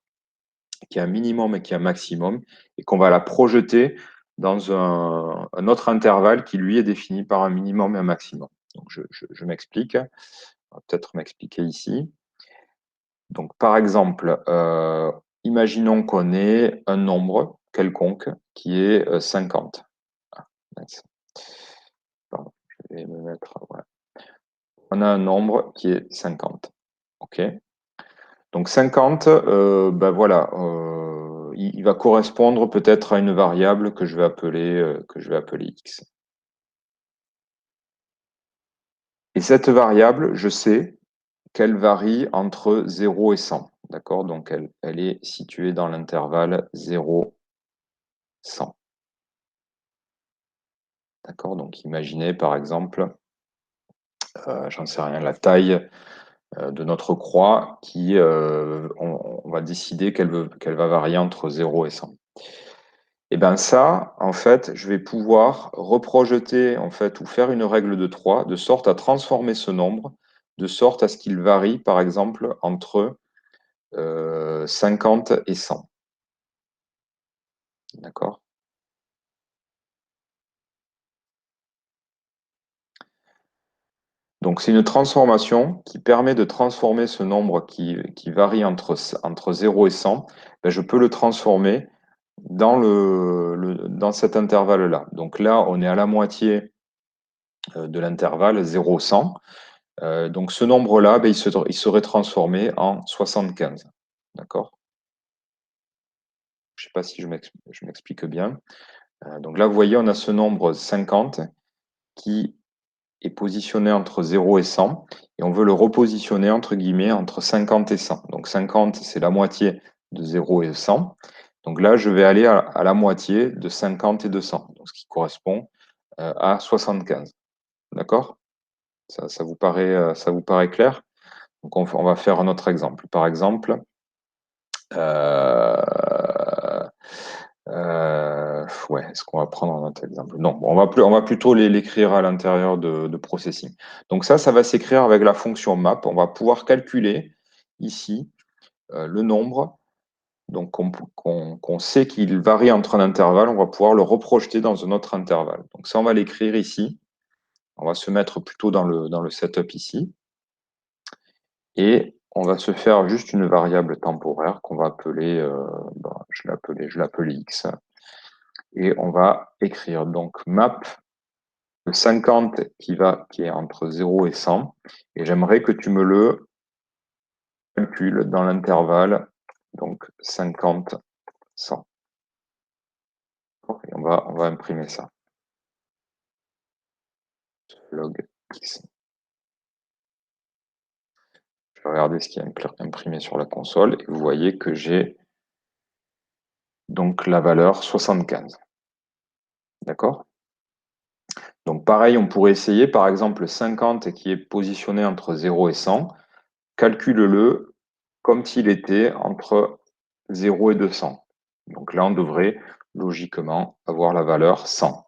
qui est un minimum et qui est un maximum et qu'on va la projeter dans un autre intervalle qui, lui, est défini par un minimum et un maximum. Donc, je m'explique. On va peut-être m'expliquer ici. Donc, par exemple, imaginons qu'on ait un nombre quelconque qui est 50. Ah, pardon, je vais me mettre... Voilà. On a un nombre qui est 50. OK. Donc 50, voilà, il va correspondre peut-être à une variable que je vais appeler x. Et cette variable, je sais qu'elle varie entre 0 et 100. D'accord? Donc elle est située dans l'intervalle 0, 100. D'accord? Donc imaginez par exemple, j'en sais rien, la taille de notre croix qui, on va décider qu'elle va varier entre 0 et 100. Et bien ça, en fait, je vais pouvoir reprojeter en fait, ou faire une règle de 3 de sorte à transformer ce nombre, de sorte à ce qu'il varie, par exemple, entre 50 et 100. D'accord? Donc, c'est une transformation qui permet de transformer ce nombre qui varie entre 0 et 100. Je peux le transformer dans cet intervalle-là. Donc là, on est à la moitié de l'intervalle 0-100. Donc ce nombre-là, il serait transformé en 75. D'accord? Je ne sais pas si je m'explique bien. Donc là, vous voyez, on a ce nombre 50 qui est positionné entre 0 et 100, et on veut le repositionner, entre guillemets, entre 50 et 100. Donc 50, c'est la moitié de 0 et 100. Donc là, je vais aller à la moitié de 50 et de 100, donc ce qui correspond à 75. D'accord? Ça vous paraît clair? Donc on va faire un autre exemple. Par exemple, est-ce qu'on va prendre un autre exemple? Non, on va plutôt l'écrire à l'intérieur de processing. Donc ça va s'écrire avec la fonction map. On va pouvoir calculer ici le nombre. Donc qu'on sait qu'il varie entre un intervalle, on va pouvoir le reprojeter dans un autre intervalle. Donc ça, on va l'écrire ici. On va se mettre plutôt dans le setup ici. Et on va se faire juste une variable temporaire qu'on va appeler, je l'appelle x. Et on va écrire donc map 50 qui est entre 0 et 100. Et j'aimerais que tu me le calcules dans l'intervalle, donc 50, 100. Et on va imprimer ça. Log x. Je vais regarder ce qui est imprimé sur la console. Et vous voyez que j'ai donc la valeur 75. D'accord? Donc pareil, on pourrait essayer, par exemple, 50 qui est positionné entre 0 et 100, calcule-le comme s'il était entre 0 et 200. Donc là, on devrait logiquement avoir la valeur 100.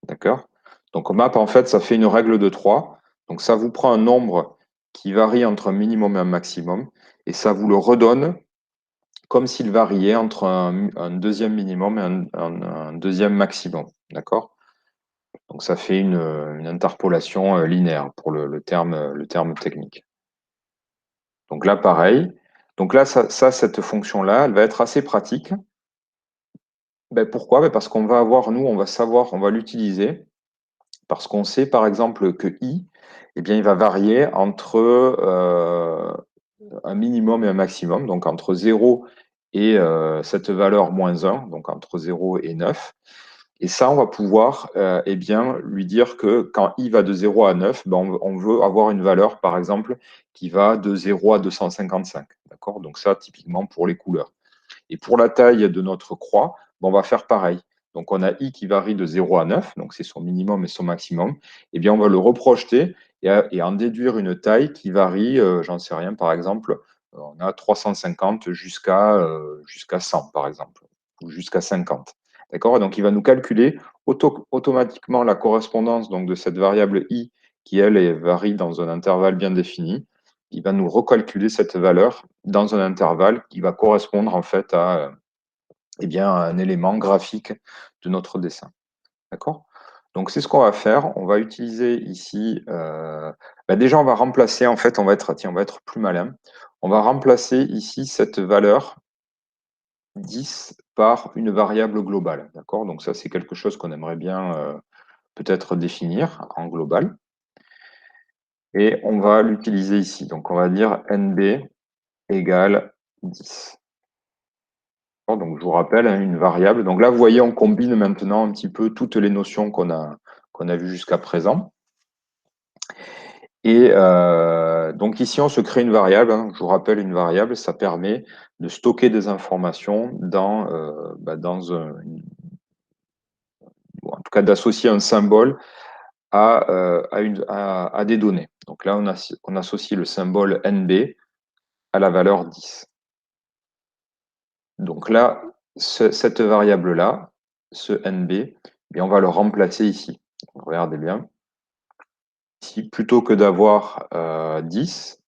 D'accord? Donc map, en fait, ça fait une règle de 3. Donc ça vous prend un nombre qui varie entre un minimum et un maximum, et ça vous le redonne comme s'il variait entre un deuxième minimum et un deuxième maximum. D'accord? Donc ça fait une interpolation linéaire pour le terme technique. Donc là, pareil, Donc là, cette fonction-là, elle va être assez pratique. Ben, pourquoi? Ben, parce qu'on va avoir, nous, on va savoir, on va l'utiliser, parce qu'on sait, par exemple, que i, eh bien, il va varier entre un minimum et un maximum, donc entre 0 et cette valeur moins 1, donc entre 0 et 9. Et ça, on va pouvoir eh bien, lui dire que quand i va de 0 à 9, ben, on veut avoir une valeur, par exemple, qui va de 0 à 255. D'accord? Donc ça, typiquement pour les couleurs. Et pour la taille de notre croix, ben, on va faire pareil. Donc on a i qui varie de 0 à 9, donc c'est son minimum et son maximum. Eh bien, on va le reprojeter et en déduire une taille qui varie, j'en sais rien, par exemple, on a 350 jusqu'à 100, par exemple, ou jusqu'à 50. D'accord? Donc, il va nous calculer automatiquement la correspondance donc, de cette variable i qui, elle, varie dans un intervalle bien défini. Il va nous recalculer cette valeur dans un intervalle qui va correspondre en fait à eh bien, un élément graphique de notre dessin. D'accord? Donc, c'est ce qu'on va faire. On va utiliser ici, déjà, on va remplacer, en fait, on va être plus malin. On va remplacer ici cette valeur 10 par une variable globale. D'accord? Donc, ça, c'est quelque chose qu'on aimerait bien peut-être définir en global. Et on va l'utiliser ici. Donc, on va dire NB égale 10. Donc, je vous rappelle, une variable. Donc là, vous voyez, on combine maintenant un petit peu toutes les notions qu'on a vues jusqu'à présent. Et donc ici, on se crée une variable. Je vous rappelle, une variable, ça permet de stocker des informations en tout cas d'associer un symbole à des données. Donc là, on associe le symbole NB à la valeur 10. Donc là, cette variable-là, ce NB, eh on va le remplacer ici. Donc, regardez bien. Ici, plutôt que d'avoir 10,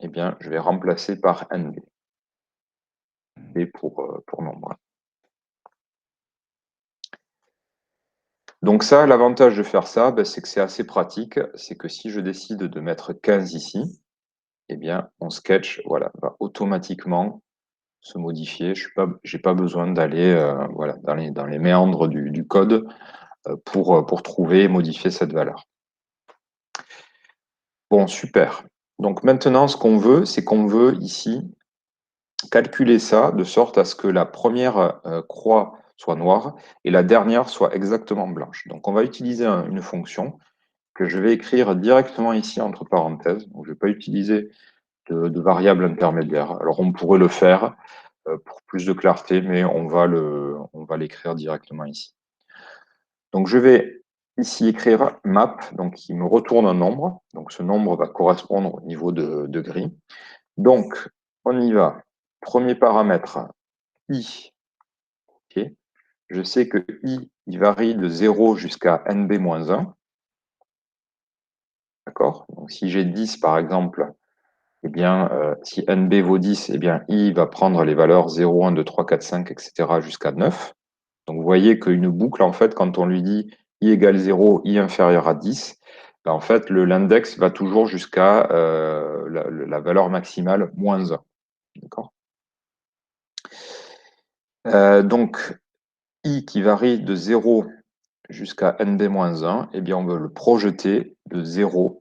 eh bien, je vais remplacer par NB. Et pour nombre. Donc ça, l'avantage de faire ça, c'est que c'est assez pratique. C'est que si je décide de mettre 15 ici, eh bien, mon sketch va automatiquement se modifier. Je n'ai pas besoin d'aller dans les méandres du code pour trouver et modifier cette valeur. Bon, super. Donc maintenant, ce qu'on veut, c'est qu'on veut ici calculer ça de sorte à ce que la première croix soit noire et la dernière soit exactement blanche. Donc on va utiliser une fonction que je vais écrire directement ici entre parenthèses. Donc, je ne vais pas utiliser de variable intermédiaire. Alors on pourrait le faire pour plus de clarté, mais on va l'écrire directement ici. Donc je vais ici écrire map, donc qui me retourne un nombre. Donc ce nombre va correspondre au niveau de gris. Donc on y va. Premier paramètre, i. Okay. Je sais que i il varie de 0 jusqu'à nb-1. D'accord? Donc si j'ai 10 par exemple, eh bien, si nb vaut 10, eh bien, i va prendre les valeurs 0, 1, 2, 3, 4, 5, etc. jusqu'à 9. Donc, vous voyez qu'une boucle, en fait, quand on lui dit i égale 0, i inférieur à 10, ben, en fait, l'index va toujours jusqu'à la valeur maximale moins 1. D'accord? Donc, i qui varie de 0 jusqu'à nb-1, eh bien, on veut le projeter de 0.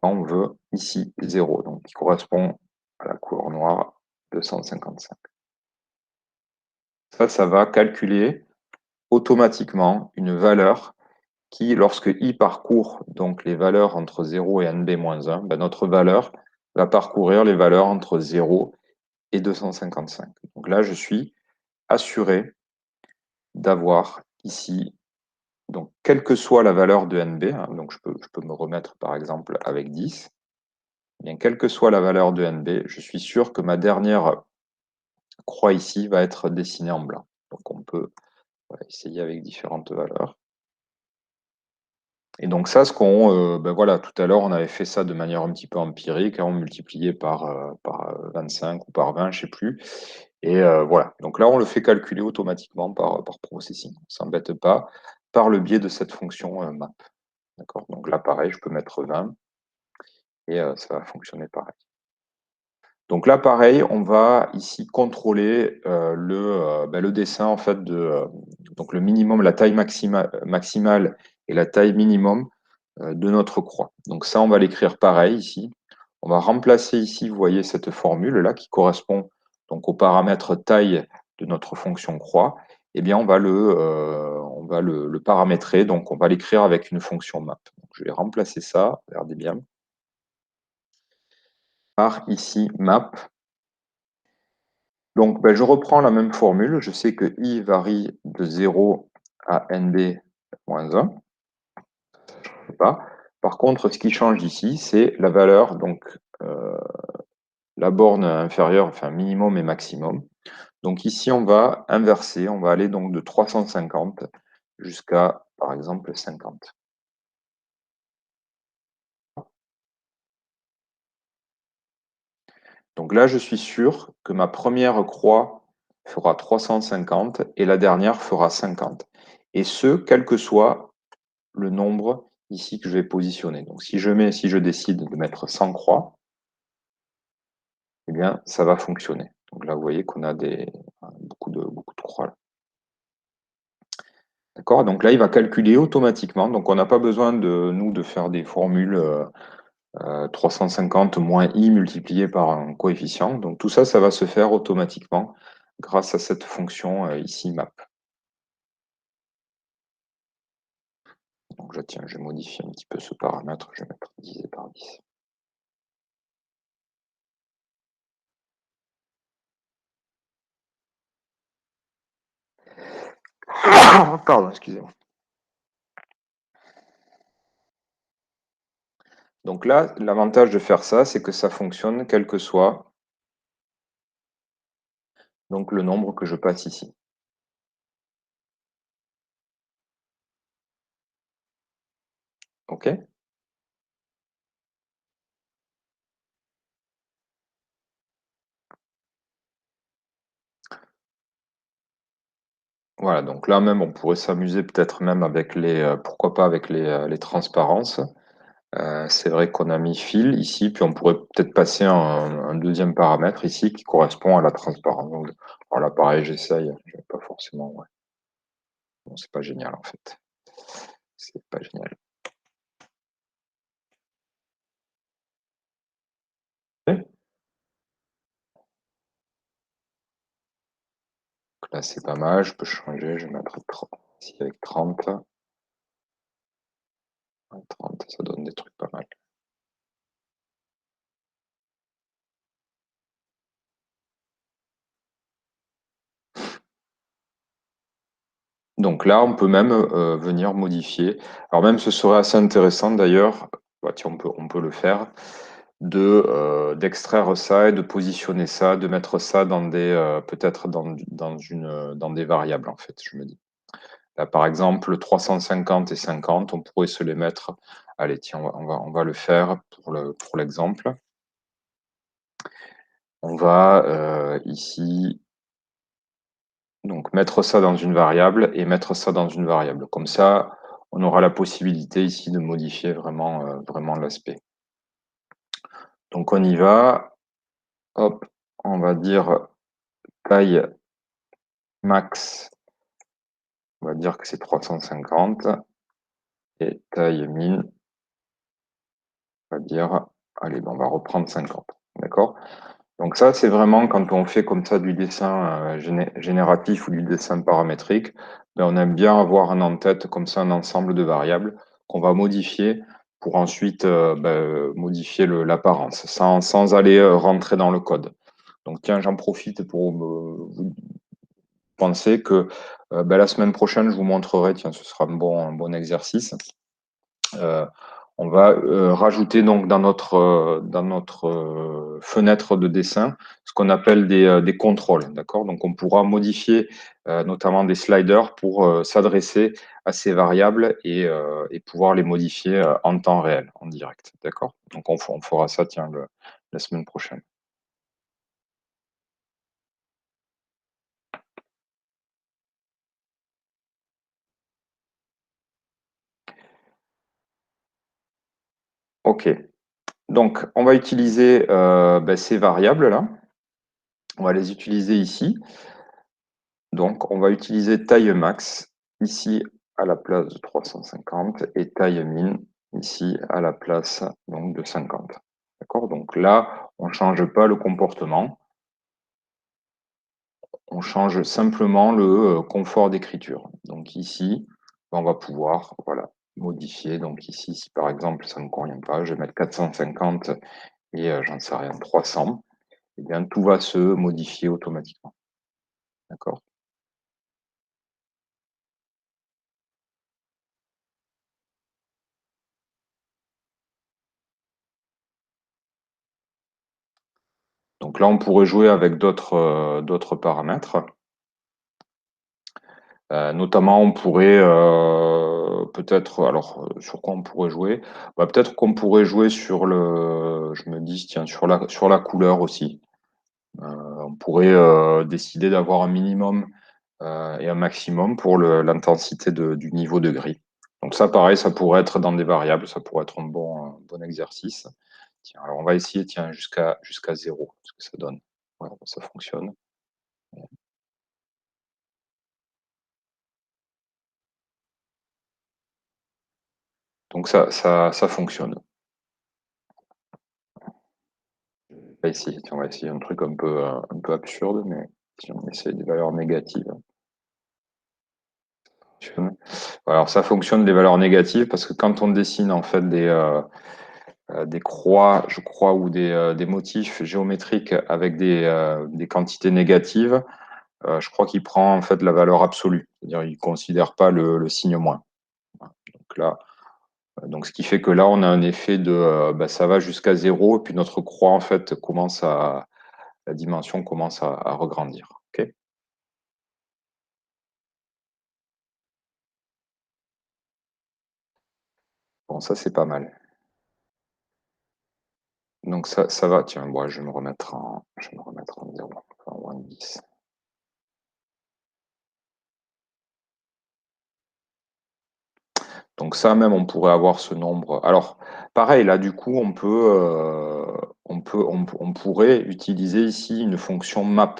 On veut ici 0, donc qui correspond à la couleur noire 255. Ça va calculer automatiquement une valeur qui, lorsque i parcourt donc les valeurs entre 0 et nb-1, ben notre valeur va parcourir les valeurs entre 0 et 255. Donc là, je suis assuré d'avoir ici, donc quelle que soit la valeur de nb, donc je peux me remettre par exemple avec 10, bien quelle que soit la valeur de nb, je suis sûr que ma dernière croix ici va être dessinée en blanc. Donc on peut essayer avec différentes valeurs. Et donc ça, voilà, tout à l'heure, on avait fait ça de manière un petit peu empirique, on multipliait par 25 ou par 20, je ne sais plus. Et voilà, donc là, on le fait calculer automatiquement par processing. On ne s'embête pas par le biais de cette fonction map. D'accord? Donc là, pareil, je peux mettre 20 et ça va fonctionner pareil. Donc là, pareil, on va ici contrôler le dessin en fait donc le minimum, la taille maximale et la taille minimum de notre croix. Donc ça, on va l'écrire pareil ici. On va remplacer ici, vous voyez cette formule-là qui correspond donc au paramètre taille de notre fonction croix. Eh bien, on va le paramétrer, donc on va l'écrire avec une fonction map. Donc, je vais remplacer ça, regardez bien, par ici map. Donc, je reprends la même formule. Je sais que i varie de 0 à nb moins 1. Je ne sais pas. Par contre, ce qui change ici, c'est la valeur, donc la borne inférieure, enfin minimum et maximum. Donc ici, on va inverser. On va aller donc de 350 jusqu'à, par exemple, 50. Donc là, je suis sûr que ma première croix fera 350 et la dernière fera 50. Et ce, quel que soit le nombre ici que je vais positionner. Donc si je décide de mettre 100 croix, eh bien, ça va fonctionner. Donc là, vous voyez qu'on a beaucoup de croix là. D'accord? Donc là, il va calculer automatiquement. Donc on n'a pas besoin de faire des formules 350 moins i multiplié par un coefficient. Donc tout ça, ça va se faire automatiquement grâce à cette fonction ici map. Donc je modifie un petit peu ce paramètre, je vais mettre divisé par 10. Pardon, excusez-moi. Donc là, l'avantage de faire ça, c'est que ça fonctionne quel que soit donc, le nombre que je passe ici. OK? Voilà, donc là même, on pourrait s'amuser peut-être même avec pourquoi pas avec les transparences. C'est vrai qu'on a mis fil ici, puis on pourrait peut-être passer un deuxième paramètre ici qui correspond à la transparence. Donc, voilà, pareil, j'essaye, je vais pas forcément. Ouais. Bon, c'est pas génial en fait. C'est pas génial. Donc là, c'est pas mal, je peux changer, je vais mettre 30, ici avec 30. 30, ça donne des trucs pas mal. Donc là, on peut même venir modifier. Alors même, ce serait assez intéressant d'ailleurs, tiens, on peut le faire, d'extraire ça et de positionner ça, de mettre ça dans peut-être dans des variables, en fait, je me dis. Là, par exemple, 350 et 50, on pourrait se les mettre. Allez, tiens, on va le faire pour l'exemple. On va ici donc mettre ça dans une variable et mettre ça dans une variable. Comme ça, on aura la possibilité ici de modifier vraiment l'aspect. Donc on y va. Hop, on va dire taille max. On va dire que c'est 350. Et taille min, on va dire, allez, on va reprendre 50. D'accord? Donc ça, c'est vraiment quand on fait comme ça du dessin génératif ou du dessin paramétrique, on aime bien avoir en tête comme ça un ensemble de variables qu'on va modifier pour ensuite modifier l'apparence, sans aller rentrer dans le code. Donc tiens, j'en profite pour vous penser que la semaine prochaine, je vous montrerai, tiens, ce sera un bon exercice. On va rajouter donc dans notre fenêtre de dessin ce qu'on appelle des contrôles, d'accord? Donc on pourra modifier notamment des sliders pour s'adresser à ces variables et pouvoir les modifier en temps réel, en direct, d'accord? Donc on fera ça, tiens, la semaine prochaine. Ok. Donc, on va utiliser ces variables-là. On va les utiliser ici. Donc, on va utiliser taille max ici à la place de 350 et taille min ici à la place donc, de 50. D'accord? Donc là, on ne change pas le comportement. On change simplement le confort d'écriture. Donc ici, on va pouvoir modifier. Donc ici, si par exemple ça ne me convient pas, je vais mettre 450 et j'en sais rien, 300, eh bien tout va se modifier automatiquement. D'accord? Donc là, on pourrait jouer avec d'autres paramètres. Notamment, on pourrait peut-être, alors sur quoi on pourrait jouer? Peut-être qu'on pourrait jouer sur je me dis, tiens, sur la couleur aussi. On pourrait décider d'avoir un minimum et un maximum pour l'intensité du niveau de gris. Donc ça, pareil, ça pourrait être dans des variables, ça pourrait être un bon exercice. Tiens, alors on va essayer jusqu'à 0, ce que ça donne. Voilà, ça fonctionne. Donc ça fonctionne. On va essayer un truc un peu absurde, mais si on essaie des valeurs négatives. Alors ça fonctionne les valeurs négatives parce que quand on dessine en fait des croix, je crois, ou des motifs géométriques avec des quantités négatives, je crois qu'il prend en fait la valeur absolue, c'est-à-dire il ne considère pas le signe moins. Donc là, donc ce qui fait que là on a un effet de ça va jusqu'à 0 et puis notre croix en fait la dimension commence à regrandir. Okay. Bon, ça c'est pas mal. Donc ça va, tiens, bon, je vais me remettre en 0, en 10. Donc ça même, on pourrait avoir ce nombre. Alors, pareil, là, du coup, on pourrait utiliser ici une fonction map.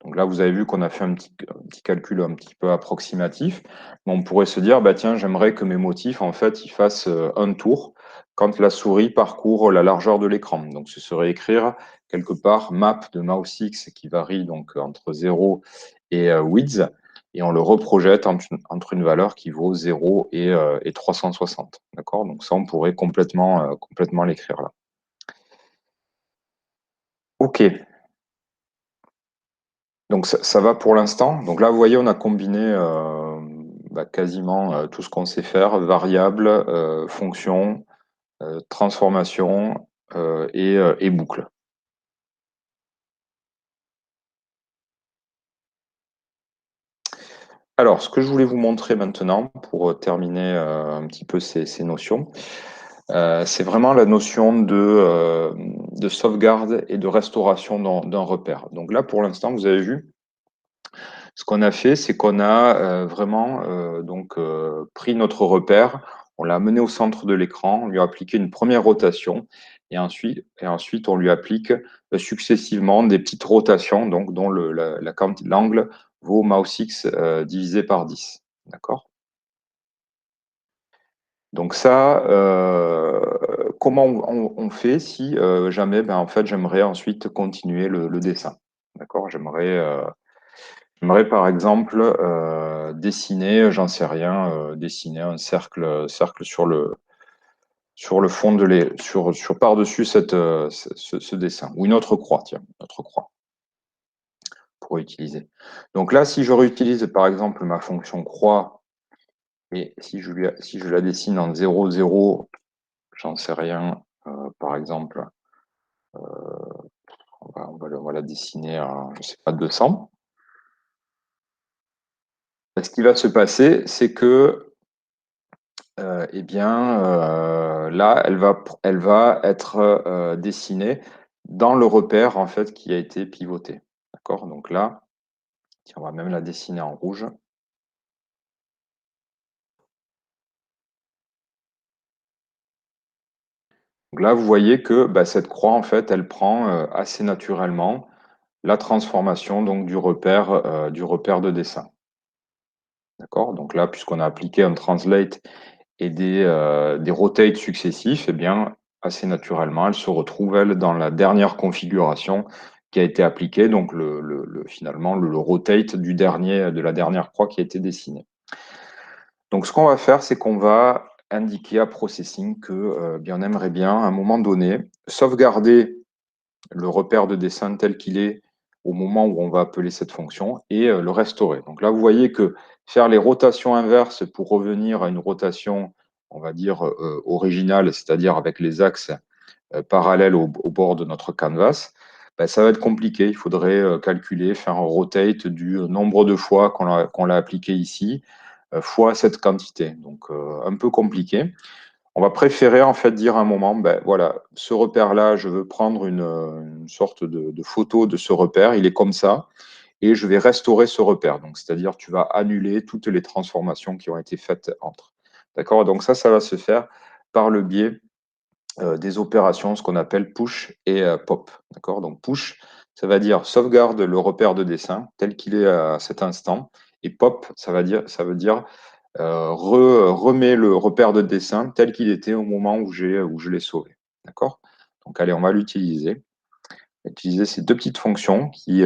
Donc là, vous avez vu qu'on a fait un petit calcul un petit peu approximatif. Mais on pourrait se dire, bah, tiens, j'aimerais que mes motifs, en fait, ils fassent un tour quand la souris parcourt la largeur de l'écran. Donc ce serait écrire quelque part map de mouse X qui varie donc entre 0 et width, et on le reprojette entre une valeur qui vaut 0 et 360. D'accord? Donc ça, on pourrait complètement l'écrire là. OK. Donc ça va pour l'instant. Donc là, vous voyez, on a combiné quasiment tout ce qu'on sait faire, variables, fonctions, transformations et boucles. Alors, ce que je voulais vous montrer maintenant, pour terminer un petit peu ces notions, c'est vraiment la notion de sauvegarde et de restauration d'un repère. Donc là, pour l'instant, vous avez vu, ce qu'on a fait, c'est qu'on a vraiment pris notre repère, on l'a amené au centre de l'écran, on lui a appliqué une première rotation, et ensuite on lui applique successivement des petites rotations, donc dont l'angle vaut mouse X divisé par 10. D'accord? Donc ça, comment on fait si jamais, en fait, j'aimerais ensuite continuer le dessin. D'accord? J'aimerais par exemple dessiner, j'en sais rien, dessiner un cercle sur le fond sur par-dessus ce dessin, ou une autre croix, tiens, une autre croix pour utiliser. Donc là, si je réutilise par exemple ma fonction croix, et si je la dessine en 0, 0, j'en sais rien, par exemple, on va la dessiner en, je sais pas, 200. Ce qui va se passer, c'est que là, elle va être dessinée dans le repère en fait qui a été pivoté. D'accord? Donc là, on va même la dessiner en rouge. Donc là, vous voyez que cette croix, en fait, elle prend assez naturellement la transformation donc, du repère de dessin. D'accord? Donc là, puisqu'on a appliqué un translate et des rotates successifs, eh bien, assez naturellement, elle se retrouve, elle, dans la dernière configuration qui a été appliquée, donc finalement le rotate de la dernière croix qui a été dessinée. Donc ce qu'on va faire, c'est qu'on va indiquer à Processing que on aimerait bien, à un moment donné, sauvegarder le repère de dessin tel qu'il est au moment où on va appeler cette fonction et le restaurer. Donc là, vous voyez que faire les rotations inverses pour revenir à une rotation, on va dire, originale, c'est-à-dire avec les axes parallèles au bord de notre canvas, ça va être compliqué. Il faudrait calculer, faire un rotate du nombre de fois qu'on l'a appliqué ici, fois cette quantité. Donc, un peu compliqué. On va préférer en fait dire à un moment, voilà, ce repère-là, je veux prendre une sorte de photo de ce repère, il est comme ça, et je vais restaurer ce repère. Donc, c'est-à-dire, tu vas annuler toutes les transformations qui ont été faites entre. D'accord? Donc ça va se faire par le biais des opérations, ce qu'on appelle push et pop. D'accord? Donc, push, ça va dire sauvegarde le repère de dessin tel qu'il est à cet instant, et pop, ça veut dire remet le repère de dessin tel qu'il était au moment où je l'ai sauvé. D'accord? Donc, allez, on va l'utiliser. Utiliser ces deux petites fonctions qui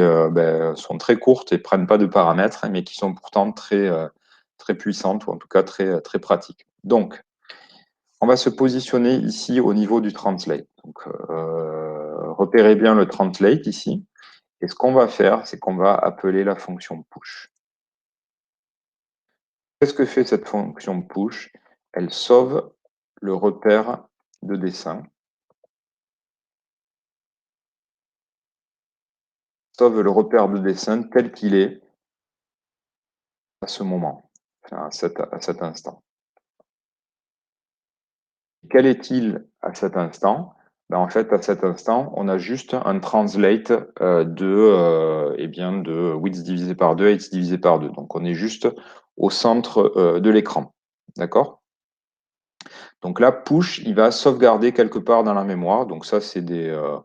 sont très courtes et ne prennent pas de paramètres, mais qui sont pourtant très puissantes, ou en tout cas très pratiques. Donc, on va se positionner ici au niveau du translate. Donc, repérez bien le translate ici. Et ce qu'on va faire, c'est qu'on va appeler la fonction push. Qu'est-ce que fait cette fonction push? Elle sauve le repère de dessin, sauve le repère de dessin tel qu'il est à ce moment, enfin, à cet instant. Quel est-il à cet instant? En fait, à cet instant, on a juste un translate de width divisé par 2, height divisé par 2. Donc, on est juste au centre de l'écran. D'accord? Donc là, push, il va sauvegarder quelque part dans la mémoire. Donc ça, c'est on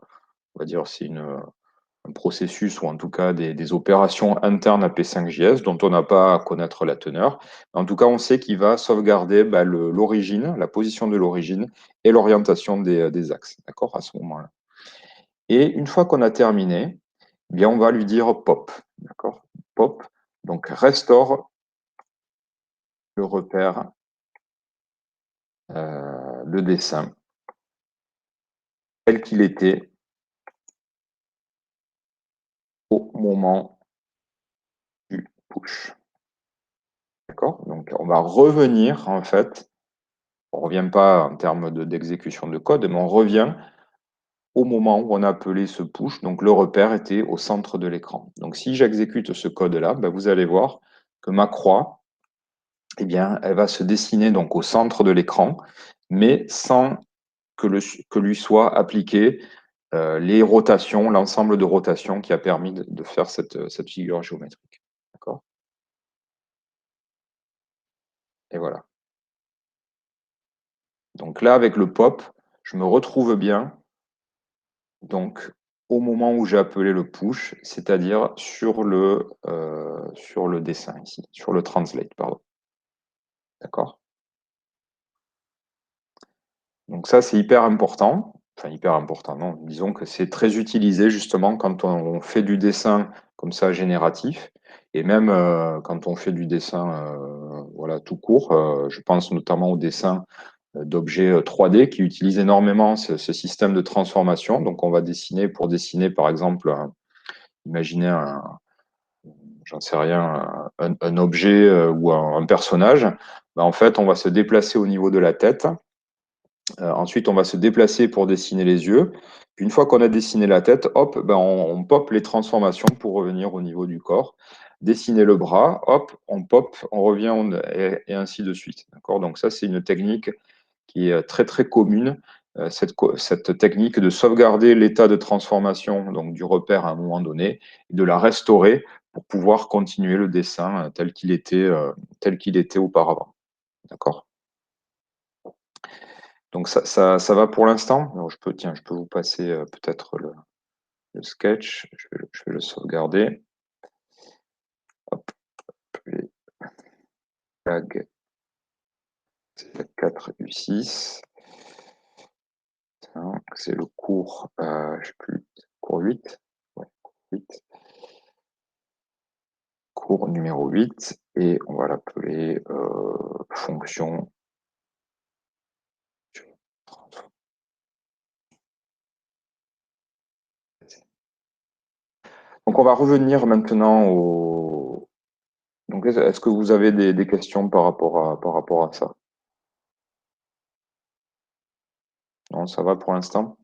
va dire, c'est un processus ou en tout cas des opérations internes à P5JS dont on n'a pas à connaître la teneur. En tout cas, on sait qu'il va sauvegarder l'origine, la position de l'origine et l'orientation des axes, d'accord, à ce moment-là. Et une fois qu'on a terminé, bien, on va lui dire pop, d'accord, pop, donc restaure le repère de dessin tel qu'il était au moment du push. D'accord? Donc, on va revenir, en fait, on ne revient pas en termes d'exécution de code, mais on revient au moment où on a appelé ce push. Donc, le repère était au centre de l'écran. Donc, si j'exécute ce code-là, vous allez voir que ma croix, eh bien, elle va se dessiner donc au centre de l'écran, mais sans que lui soit appliqué les rotations, l'ensemble de rotations qui a permis de faire cette figure géométrique. D'accord? Et voilà. Donc là, avec le pop, je me retrouve bien donc au moment où j'ai appelé le push, c'est-à-dire sur le dessin ici, sur le translate, pardon. D'accord? Donc ça, c'est hyper important. Enfin, hyper important, non. Disons que c'est très utilisé justement quand on fait du dessin comme ça génératif, et même quand on fait du dessin voilà, tout court. Je pense notamment au dessin d'objets 3D qui utilisent énormément ce système de transformation. Donc on va dessiner, pour dessiner par exemple, imaginez j'en sais rien, un objet ou un personnage. En fait, on va se déplacer au niveau de la tête. Ensuite, on va se déplacer pour dessiner les yeux. Puis une fois qu'on a dessiné la tête, hop, on pop les transformations pour revenir au niveau du corps. Dessiner le bras, hop, on pop, on revient et ainsi de suite. D'accord? Donc ça, c'est une technique qui est très commune, cette technique de sauvegarder l'état de transformation donc du repère à un moment donné et de la restaurer pour pouvoir continuer le dessin tel qu'il était auparavant. D'accord? Donc ça va pour l'instant. Je peux vous passer peut-être le sketch. Je vais le sauvegarder. Hop, les flags. C'est 4 U6. C'est le cours, je sais plus, cours 8. Ouais, cours 8. Cours numéro 8. Et on va l'appeler fonction. Donc on va revenir maintenant au. Donc est-ce que vous avez des questions par rapport à ça? Non, ça va pour l'instant?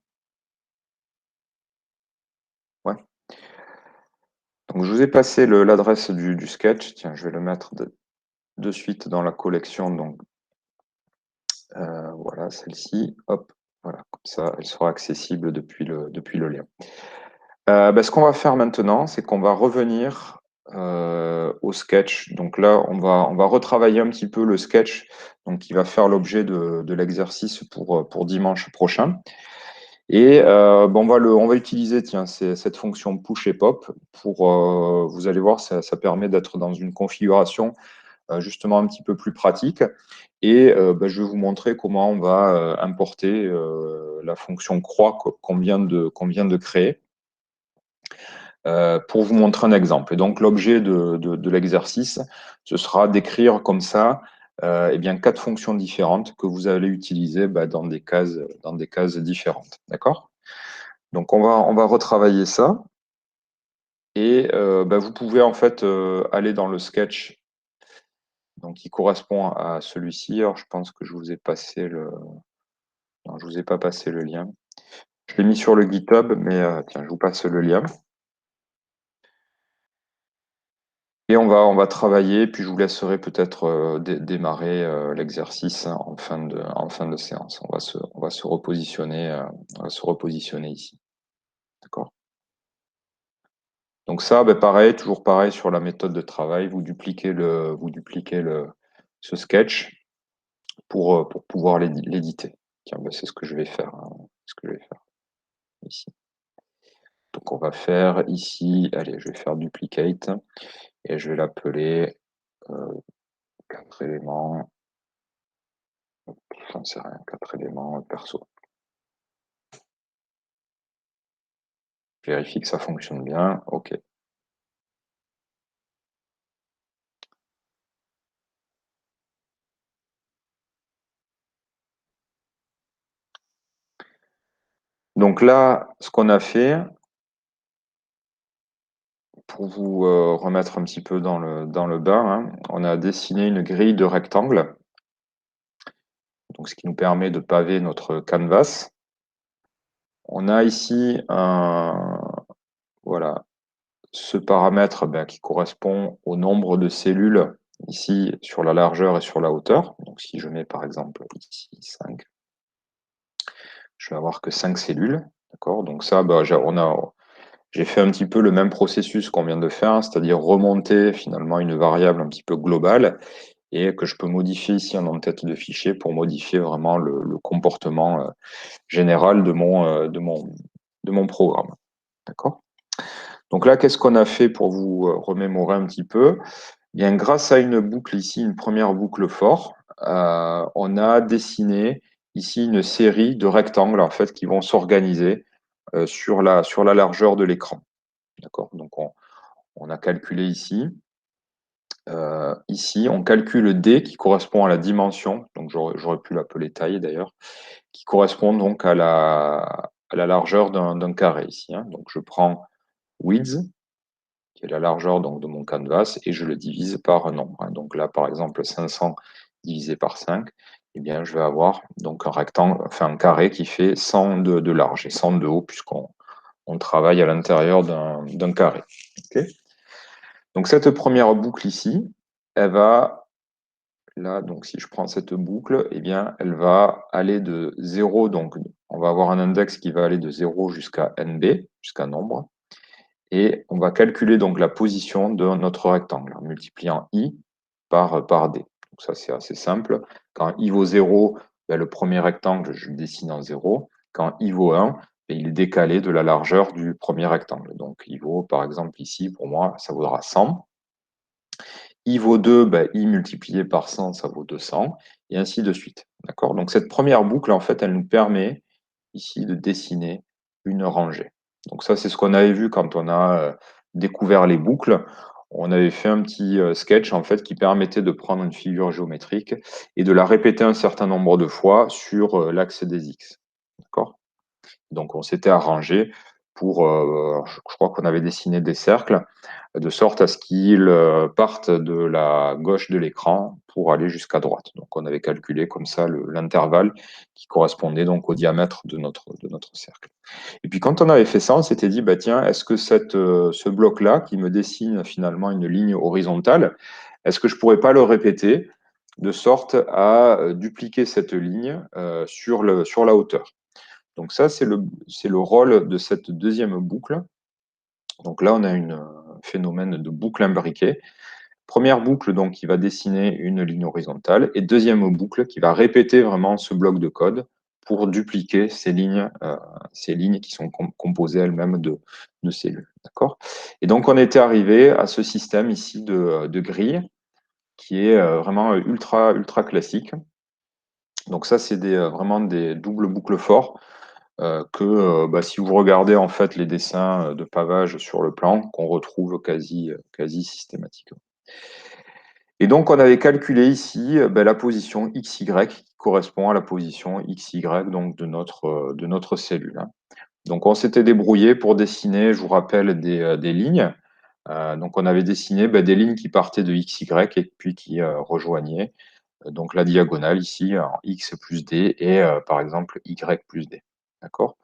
Ouais. Donc je vous ai passé l'adresse du sketch. Tiens, je vais le mettre de suite dans la collection. Donc voilà, celle-ci. Hop, voilà, comme ça, elle sera accessible depuis le lien. Ce qu'on va faire maintenant, c'est qu'on va revenir au sketch. Donc là, on va retravailler un petit peu le sketch, donc qui va faire l'objet de l'exercice pour dimanche prochain. Et on va utiliser cette fonction push et pop pour, vous allez voir, ça permet d'être dans une configuration justement un petit peu plus pratique. Et je vais vous montrer comment on va importer la fonction croix qu'on vient de créer. Pour vous montrer un exemple. Et donc, l'objet de l'exercice, ce sera d'écrire comme ça 4 fonctions différentes que vous allez utiliser dans des cases différentes. D'accord? Donc, on va retravailler ça. Et vous pouvez en fait aller dans le sketch donc, qui correspond à celui-ci. Alors, je pense que je vous ai passé Non, je vous ai pas passé le lien. Je l'ai mis sur le GitHub, mais tiens, je vous passe le lien. Et on va travailler, puis je vous laisserai peut-être démarrer l'exercice en fin de séance. On va se repositionner ici. D'accord? Donc ça, pareil, toujours pareil sur la méthode de travail. Vous dupliquez ce sketch pour pouvoir l'éditer. Tiens, c'est ce que je vais faire. Ce que je vais faire ici. Donc on va faire ici, allez, je vais faire duplicate et je vais l'appeler 4 éléments. J'en sais rien, 4 éléments perso. Je vérifie que ça fonctionne bien. OK. Donc là, ce qu'on a fait, pour vous remettre un petit peu dans le bain, hein, on a dessiné une grille de rectangles, donc ce qui nous permet de paver notre canvas. On a ici voilà, ce paramètre qui correspond au nombre de cellules ici sur la largeur et sur la hauteur. Donc si je mets par exemple ici 5, je vais avoir que 5 cellules. D'accord? Donc ça, j'ai fait un petit peu le même processus qu'on vient de faire, c'est-à-dire remonter finalement une variable un petit peu globale et que je peux modifier ici en en-tête de fichier pour modifier vraiment le comportement général de mon programme. D'accord? Donc là, qu'est-ce qu'on a fait pour vous remémorer un petit peu? Bien, grâce à une boucle ici, une première boucle for, on a dessiné ici une série de rectangles en fait qui vont s'organiser sur la largeur de l'écran. D'accord? Donc on a calculé ici. Ici, on calcule D qui correspond à la dimension, donc j'aurais pu l'appeler taille d'ailleurs, qui correspond donc à la largeur d'un carré ici. Hein. Donc je prends width, qui est la largeur donc, de mon canvas, et je le divise par un nombre. Hein. Donc là, par exemple, 500 divisé par 5, eh bien, je vais avoir donc un rectangle, enfin un carré qui fait 100 de large et 100 de haut, puisqu'on travaille à l'intérieur d'un carré. Okay, donc cette première boucle ici, elle va, là, donc si je prends cette boucle, eh bien, elle va aller de 0, donc on va avoir un index qui va aller de 0 jusqu'à NB, jusqu'à nombre, et on va calculer donc la position de notre rectangle en multipliant I par D. Donc ça, c'est assez simple. Quand I vaut 0, le premier rectangle, je le dessine en 0. Quand i vaut 1, il est décalé de la largeur du premier rectangle. Donc, i vaut, par exemple, ici, pour moi, ça vaudra 100. I vaut 2, i multiplié par 100, ça vaut 200, et ainsi de suite. D'accord? Donc, cette première boucle, en fait, elle nous permet ici de dessiner une rangée. Donc ça, c'est ce qu'on avait vu quand on a découvert les boucles. On avait fait un petit sketch en fait qui permettait de prendre une figure géométrique et de la répéter un certain nombre de fois sur l'axe des X. D'accord? Donc on s'était arrangé pour, je crois qu'on avait dessiné des cercles de sorte à ce qu'ils partent de la gauche de l'écran pour aller jusqu'à droite. Donc on avait calculé comme ça l'intervalle qui correspondait donc au diamètre de notre cercle. Et puis quand on avait fait ça, on s'était dit, tiens, est-ce que ce bloc-là, qui me dessine finalement une ligne horizontale, est-ce que je ne pourrais pas le répéter de sorte à dupliquer cette ligne sur la hauteur? Donc ça, c'est le rôle de cette deuxième boucle. Donc là, on a un phénomène de boucle imbriquée. Première boucle, donc, qui va dessiner une ligne horizontale, et deuxième boucle qui va répéter vraiment ce bloc de code pour dupliquer ces lignes qui sont composées elles-mêmes de cellules. D'accord ? Et donc, on était arrivé à ce système ici de grille qui est vraiment ultra classique. Donc ça, c'est vraiment des doubles boucles forts que si vous regardez en fait les dessins de pavage sur le plan, qu'on retrouve quasi systématiquement. Et donc, on avait calculé ici la position XY qui correspond à la position XY donc, de notre cellule. Donc, on s'était débrouillé pour dessiner, je vous rappelle, des lignes. Donc, on avait dessiné des lignes qui partaient de XY et puis qui rejoignaient donc la diagonale ici en X plus D et par exemple Y plus D. D'accord ?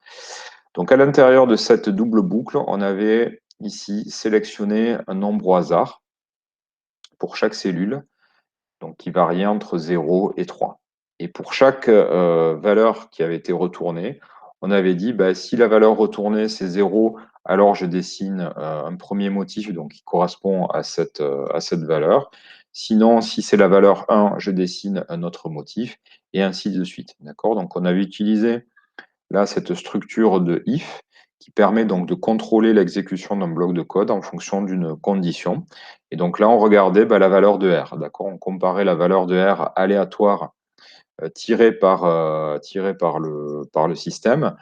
Donc, à l'intérieur de cette double boucle, on avait ici sélectionné un nombre au hasard pour chaque cellule, donc qui variait entre 0 et 3. Et pour chaque valeur qui avait été retournée, on avait dit, si la valeur retournée, c'est 0, alors je dessine un premier motif donc, qui correspond à cette valeur. Sinon, si c'est la valeur 1, je dessine un autre motif, et ainsi de suite. D'accord ? Donc, on avait utilisé là cette structure de if qui permet donc de contrôler l'exécution d'un bloc de code en fonction d'une condition. Et donc là, on regardait la valeur de R. D'accord ? On comparait la valeur de R aléatoire tirée par le système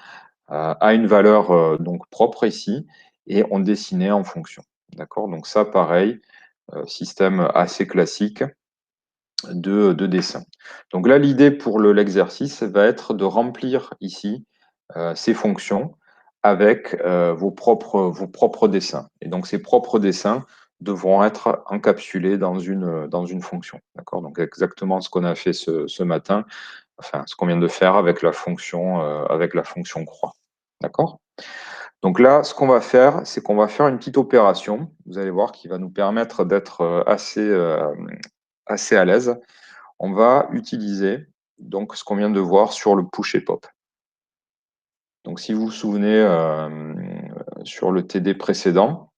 à une valeur donc propre ici, et on dessinait en fonction. D'accord ? Donc ça, pareil, système assez classique de dessin. Donc là, l'idée pour l'exercice va être de remplir ici ces fonctions avec vos propres dessins. Et donc, ces propres dessins devront être encapsulés dans une fonction. D'accord ? Donc, exactement ce qu'on a fait ce matin, enfin, ce qu'on vient de faire avec la fonction croix. D'accord ? Donc là, ce qu'on va faire, c'est qu'on va faire une petite opération. Vous allez voir qui va nous permettre d'être assez à l'aise. On va utiliser donc ce qu'on vient de voir sur le push et pop. Donc, si vous vous souvenez, sur le TD précédent,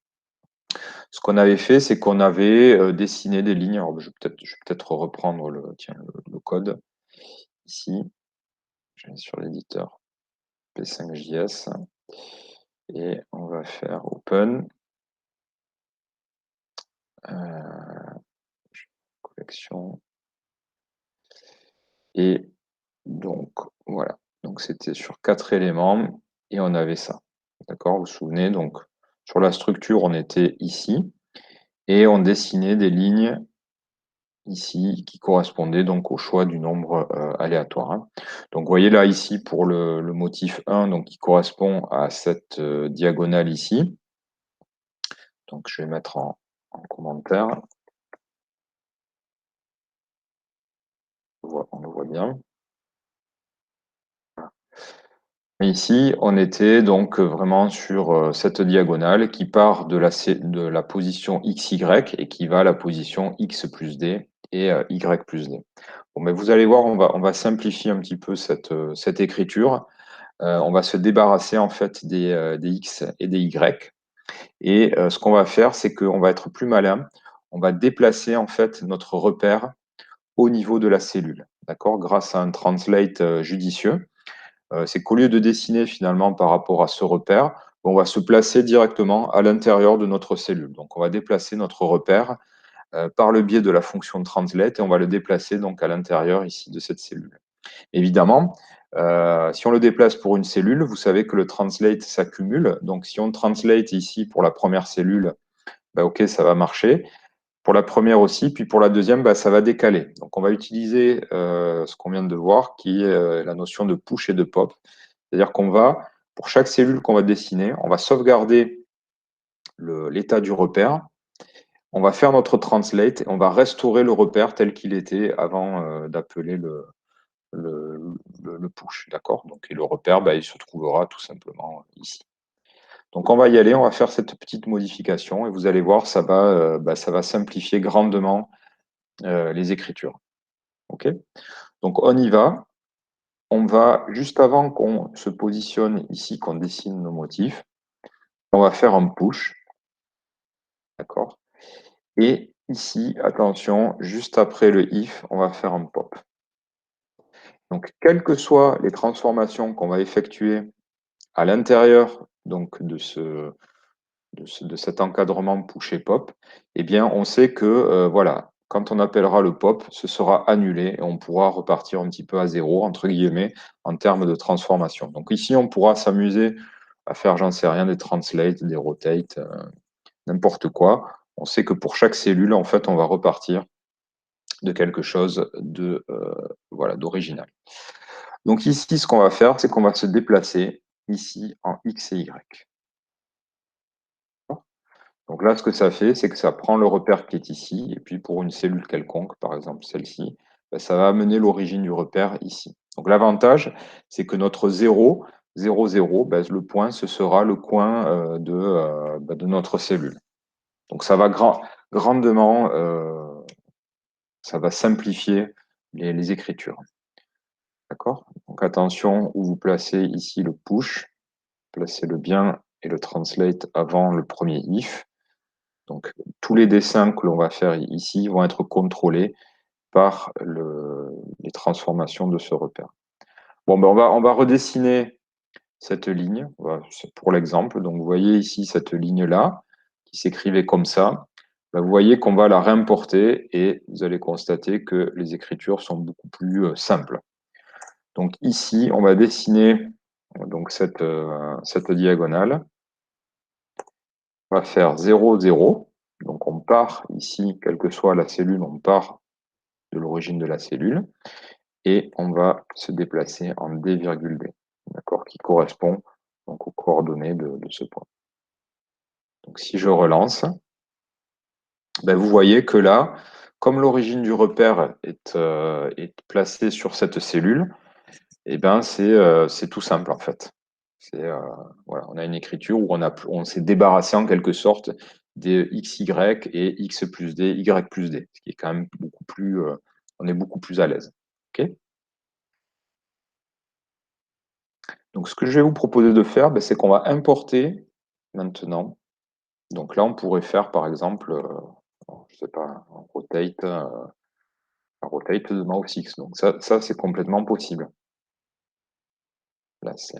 ce qu'on avait fait, c'est qu'on avait dessiné des lignes. Alors, je vais peut-être reprendre le code ici. Je vais sur l'éditeur P5JS et on va faire Open. Collection. Et donc, voilà. Donc, c'était sur 4 éléments et on avait ça. D'accord ? Vous vous souvenez, donc, sur la structure, on était ici et on dessinait des lignes ici qui correspondaient donc au choix du nombre aléatoire. Donc, vous voyez là, ici, pour le motif 1, donc, qui correspond à cette diagonale ici. Donc, je vais mettre en commentaire. On le voit bien. Ici, on était donc vraiment sur cette diagonale qui part de la position XY et qui va à la position X plus D et Y plus D. Bon, mais vous allez voir, on va simplifier un petit peu cette écriture. On va se débarrasser en fait des X et des Y. Et ce qu'on va faire, c'est qu'on va être plus malin. On va déplacer en fait notre repère au niveau de la cellule, d'accord, grâce à un translate judicieux. C'est qu'au lieu de dessiner finalement par rapport à ce repère, on va se placer directement à l'intérieur de notre cellule. Donc, on va déplacer notre repère par le biais de la fonction translate et on va le déplacer donc à l'intérieur ici de cette cellule. Évidemment, si on le déplace pour une cellule, vous savez que le translate s'accumule. Donc, si on translate ici pour la première cellule, OK, ça va marcher. Pour la première aussi, puis pour la deuxième, ça va décaler. Donc, on va utiliser ce qu'on vient de voir, qui est la notion de push et de pop. C'est-à-dire qu'on va, pour chaque cellule qu'on va dessiner, on va sauvegarder l'état du repère. On va faire notre translate et on va restaurer le repère tel qu'il était avant d'appeler le push, d'accord. Donc, et le repère, il se trouvera tout simplement ici. Donc, on va y aller, on va faire cette petite modification et vous allez voir, ça va simplifier grandement les écritures. OK. Donc, on y va. On va, juste avant qu'on se positionne ici, qu'on dessine nos motifs, on va faire un push. D'accord. Et ici, attention, juste après le if, on va faire un pop. Donc, quelles que soient les transformations qu'on va effectuer à l'intérieur donc de cet encadrement push et pop, eh bien, on sait que voilà, quand on appellera le pop, ce sera annulé et on pourra repartir un petit peu à zéro, entre guillemets, en termes de transformation. Donc ici, on pourra s'amuser à faire, j'en sais rien, des translates, des rotates, n'importe quoi. On sait que pour chaque cellule, en fait, on va repartir de quelque chose voilà, d'original. Donc ici, ce qu'on va faire, c'est qu'on va se déplacer ici en X et Y. Donc là, ce que ça fait, c'est que ça prend le repère qui est ici, et puis pour une cellule quelconque, par exemple celle-ci, ça va amener l'origine du repère ici. Donc l'avantage, c'est que notre 0, 0, 0, le point, ce sera le coin de notre cellule. Donc ça va grandement, ça va simplifier les écritures. D'accord? Donc attention où vous placez ici le push, placez-le bien et le translate avant le premier if. Donc, tous les dessins que l'on va faire ici vont être contrôlés par les transformations de ce repère. Bon, on va redessiner cette ligne pour l'exemple. Donc, vous voyez ici cette ligne-là qui s'écrivait comme ça. Vous voyez qu'on va la réimporter et vous allez constater que les écritures sont beaucoup plus simples. Donc, ici, on va dessiner donc, cette diagonale. On va faire 0, 0. Donc, on part ici, quelle que soit la cellule, on part de l'origine de la cellule. Et on va se déplacer en D, D, d'accord, qui correspond donc aux coordonnées de ce point. Donc, si je relance, vous voyez que là, comme l'origine du repère est placée sur cette cellule, c'est tout simple en fait. Voilà, on a une écriture où on s'est débarrassé en quelque sorte des XY et X plus D, Y plus D, ce qui est quand même beaucoup plus, on est beaucoup plus à l'aise. Okay. Donc ce que je vais vous proposer de faire, c'est qu'on va importer maintenant. Donc là, on pourrait faire par exemple, je sais pas, un rotate de mouse X. Donc ça c'est complètement possible. Là, c'est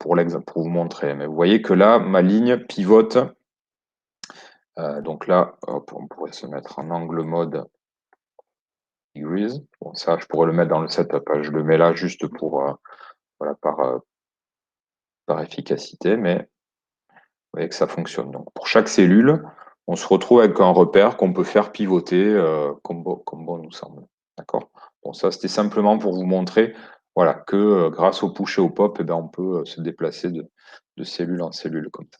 pour l'exemple, pour vous montrer. Mais vous voyez que là, ma ligne pivote. Donc là, hop, on pourrait se mettre en angle mode degrees. Bon, ça, je pourrais le mettre dans le setup. Je le mets là juste pour, voilà, par efficacité, mais vous voyez que ça fonctionne. Donc pour chaque cellule, on se retrouve avec un repère qu'on peut faire pivoter comme bon nous semble. D'accord. Bon, ça, c'était simplement pour vous montrer, voilà, que grâce au push et au pop, on peut se déplacer de cellule en cellule comme ça.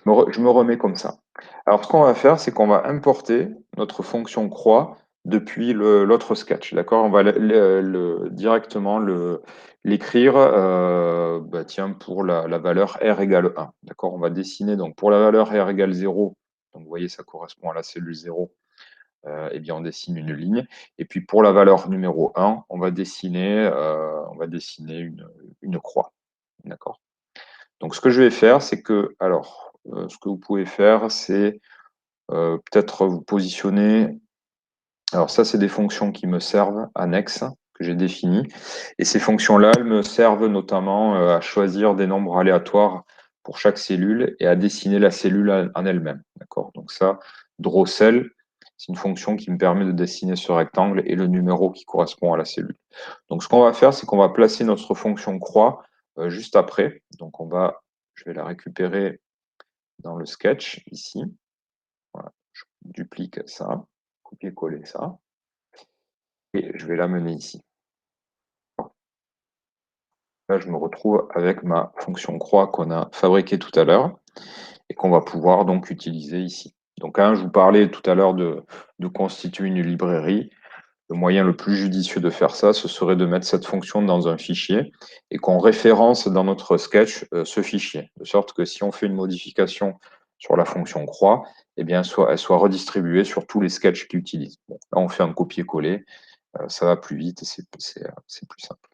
Je me remets comme ça. Alors, ce qu'on va faire, c'est qu'on va importer notre fonction croix depuis l'autre sketch. D'accord. On va directement l'écrire pour la valeur r égale 1. D'accord. On va dessiner donc pour la valeur r égale 0. Donc, vous voyez, ça correspond à la cellule 0. On dessine une ligne. Et puis, pour la valeur numéro 1, on va dessiner une croix. D'accord. Donc, ce que je vais faire, c'est que, alors, ce que vous pouvez faire, c'est peut-être vous positionner. Alors ça, c'est des fonctions qui me servent, annexes, que j'ai définies. Et ces fonctions-là, elles me servent notamment à choisir des nombres aléatoires pour chaque cellule et à dessiner la cellule en elle-même. D'accord? Donc ça, drawCell, c'est une fonction qui me permet de dessiner ce rectangle et le numéro qui correspond à la cellule. Donc ce qu'on va faire, c'est qu'on va placer notre fonction croix juste après. Donc je vais la récupérer dans le sketch ici. Voilà, je duplique ça, copier-coller ça. Et je vais l'amener ici. Là, je me retrouve avec ma fonction croix qu'on a fabriquée tout à l'heure et qu'on va pouvoir donc utiliser ici. Donc, je vous parlais tout à l'heure de constituer une librairie. Le moyen le plus judicieux de faire ça, ce serait de mettre cette fonction dans un fichier et qu'on référence dans notre sketch ce fichier, de sorte que si on fait une modification sur la fonction croix, eh bien, elle soit redistribuée sur tous les sketchs qu'ils utilisent. Bon, là, on fait un copier-coller, ça va plus vite et c'est plus simple.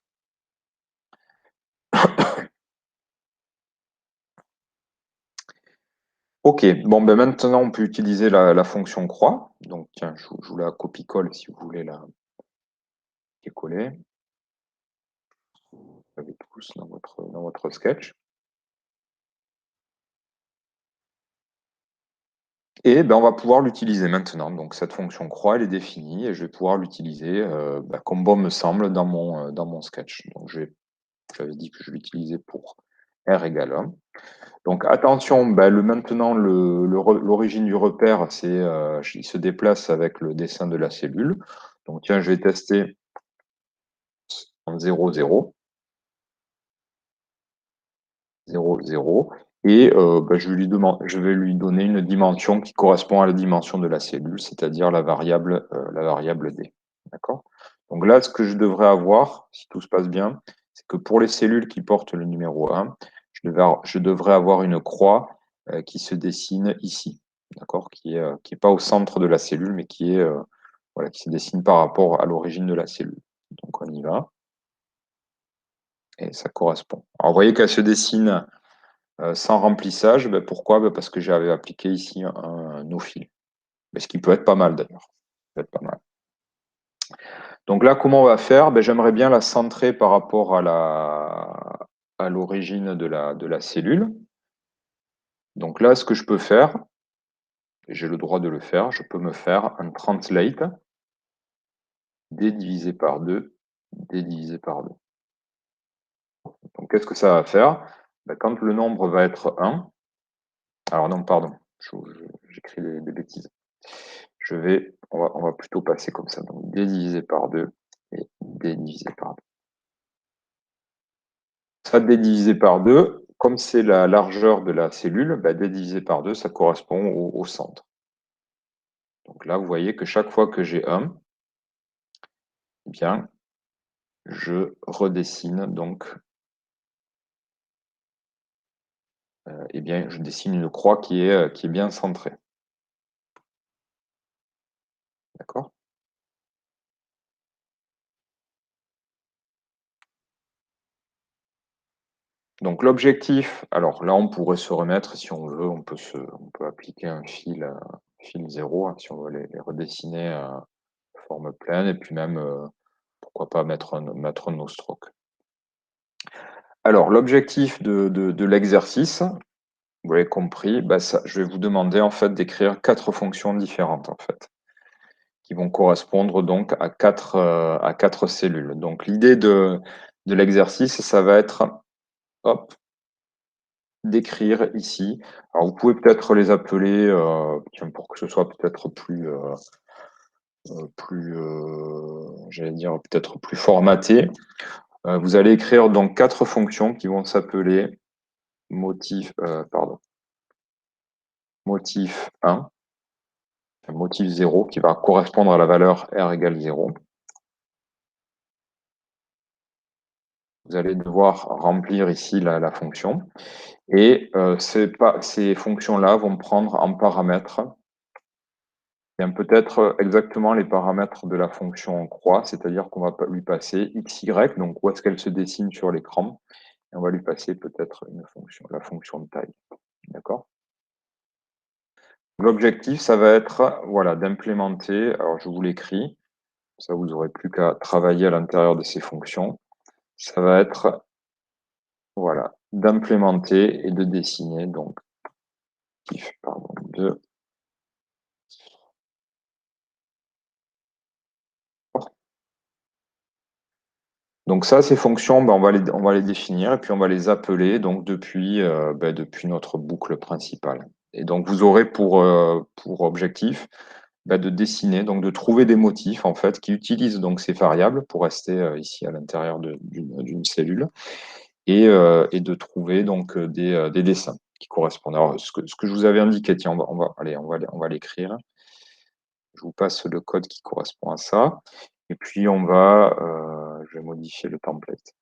Ok, bon, ben maintenant on peut utiliser la fonction croix. Donc, tiens, je vous la copie-colle si vous voulez la coller. Vous l'avez tous dans votre sketch. Et ben, on va pouvoir l'utiliser maintenant. Donc, cette fonction croix, elle est définie et je vais pouvoir l'utiliser comme bon me semble dans mon sketch. Donc, j'avais dit que je l'utilisais pour R égale 1. Donc attention, maintenant l'origine du repère, il se déplace avec le dessin de la cellule. Donc tiens, je vais tester en 0, 0, 0, 0, et je vais lui donner une dimension qui correspond à la dimension de la cellule, c'est-à-dire la variable D. D'accord? Donc là, ce que je devrais avoir, si tout se passe bien, c'est que pour les cellules qui portent le numéro 1, je devrais avoir une croix qui se dessine ici, d'accord, qui est pas au centre de la cellule, mais qui se dessine par rapport à l'origine de la cellule. Donc on y va, et ça correspond. Alors vous voyez qu'elle se dessine sans remplissage. Pourquoi? Parce que j'avais appliqué ici un no-fill, ce qui peut être pas mal d'ailleurs. Peut être pas mal. Donc là, comment on va faire? J'aimerais bien la centrer par rapport à l'origine de la cellule. Donc là, ce que je peux faire, j'ai le droit de le faire, je peux me faire un translate d divisé par 2, d divisé par 2. Donc qu'est-ce que ça va faire? Quand le nombre va être 1, alors non, pardon, j'écris des bêtises. On va plutôt passer comme ça. Donc d divisé par 2 et d divisé par 2. Ça, d divisé par 2, comme c'est la largeur de la cellule, d divisé par 2, ça correspond au centre. Donc là, vous voyez que chaque fois que j'ai 1, eh bien, je redessine donc, je dessine une croix qui est bien centrée. D'accord? Donc l'objectif, alors là, on pourrait se remettre, si on veut, on peut appliquer un fil 0, si on veut les redessiner de forme pleine, et puis même, pourquoi pas mettre un no stroke. Alors, l'objectif de l'exercice, vous l'avez compris, je vais vous demander en fait d'écrire 4 fonctions différentes en fait, qui vont correspondre donc à 4 cellules. Donc l'idée de l'exercice, ça va être d'écrire ici. Alors vous pouvez peut-être les appeler, pour que ce soit peut-être j'allais dire peut-être plus formaté. Vous allez écrire donc 4 fonctions qui vont s'appeler motif 1, motif 0 qui va correspondre à la valeur R égale 0. Vous allez devoir remplir ici la fonction. Et ces fonctions-là vont prendre en paramètre peut-être exactement les paramètres de la fonction croix, c'est-à-dire qu'on va lui passer xy, donc où est-ce qu'elle se dessine sur l'écran, et on va lui passer peut-être la fonction de taille. D'accord? L'objectif, ça va être voilà, d'implémenter, alors je vous l'écris, ça vous n'aurez plus qu'à travailler à l'intérieur de ces fonctions. Ça va être voilà, d'implémenter et de dessiner donc pardon, de donc ça, ces fonctions, ben, on va les définir et puis on va les appeler donc depuis notre boucle principale. Et donc vous aurez pour objectif de dessiner, donc de trouver des motifs en fait qui utilisent donc ces variables pour rester ici à l'intérieur d'une cellule et de trouver donc des dessins qui correspondent. Alors ce que je vous avais indiqué, tiens, on va l'écrire. Je vous passe le code qui correspond à ça. Et puis je vais modifier le template.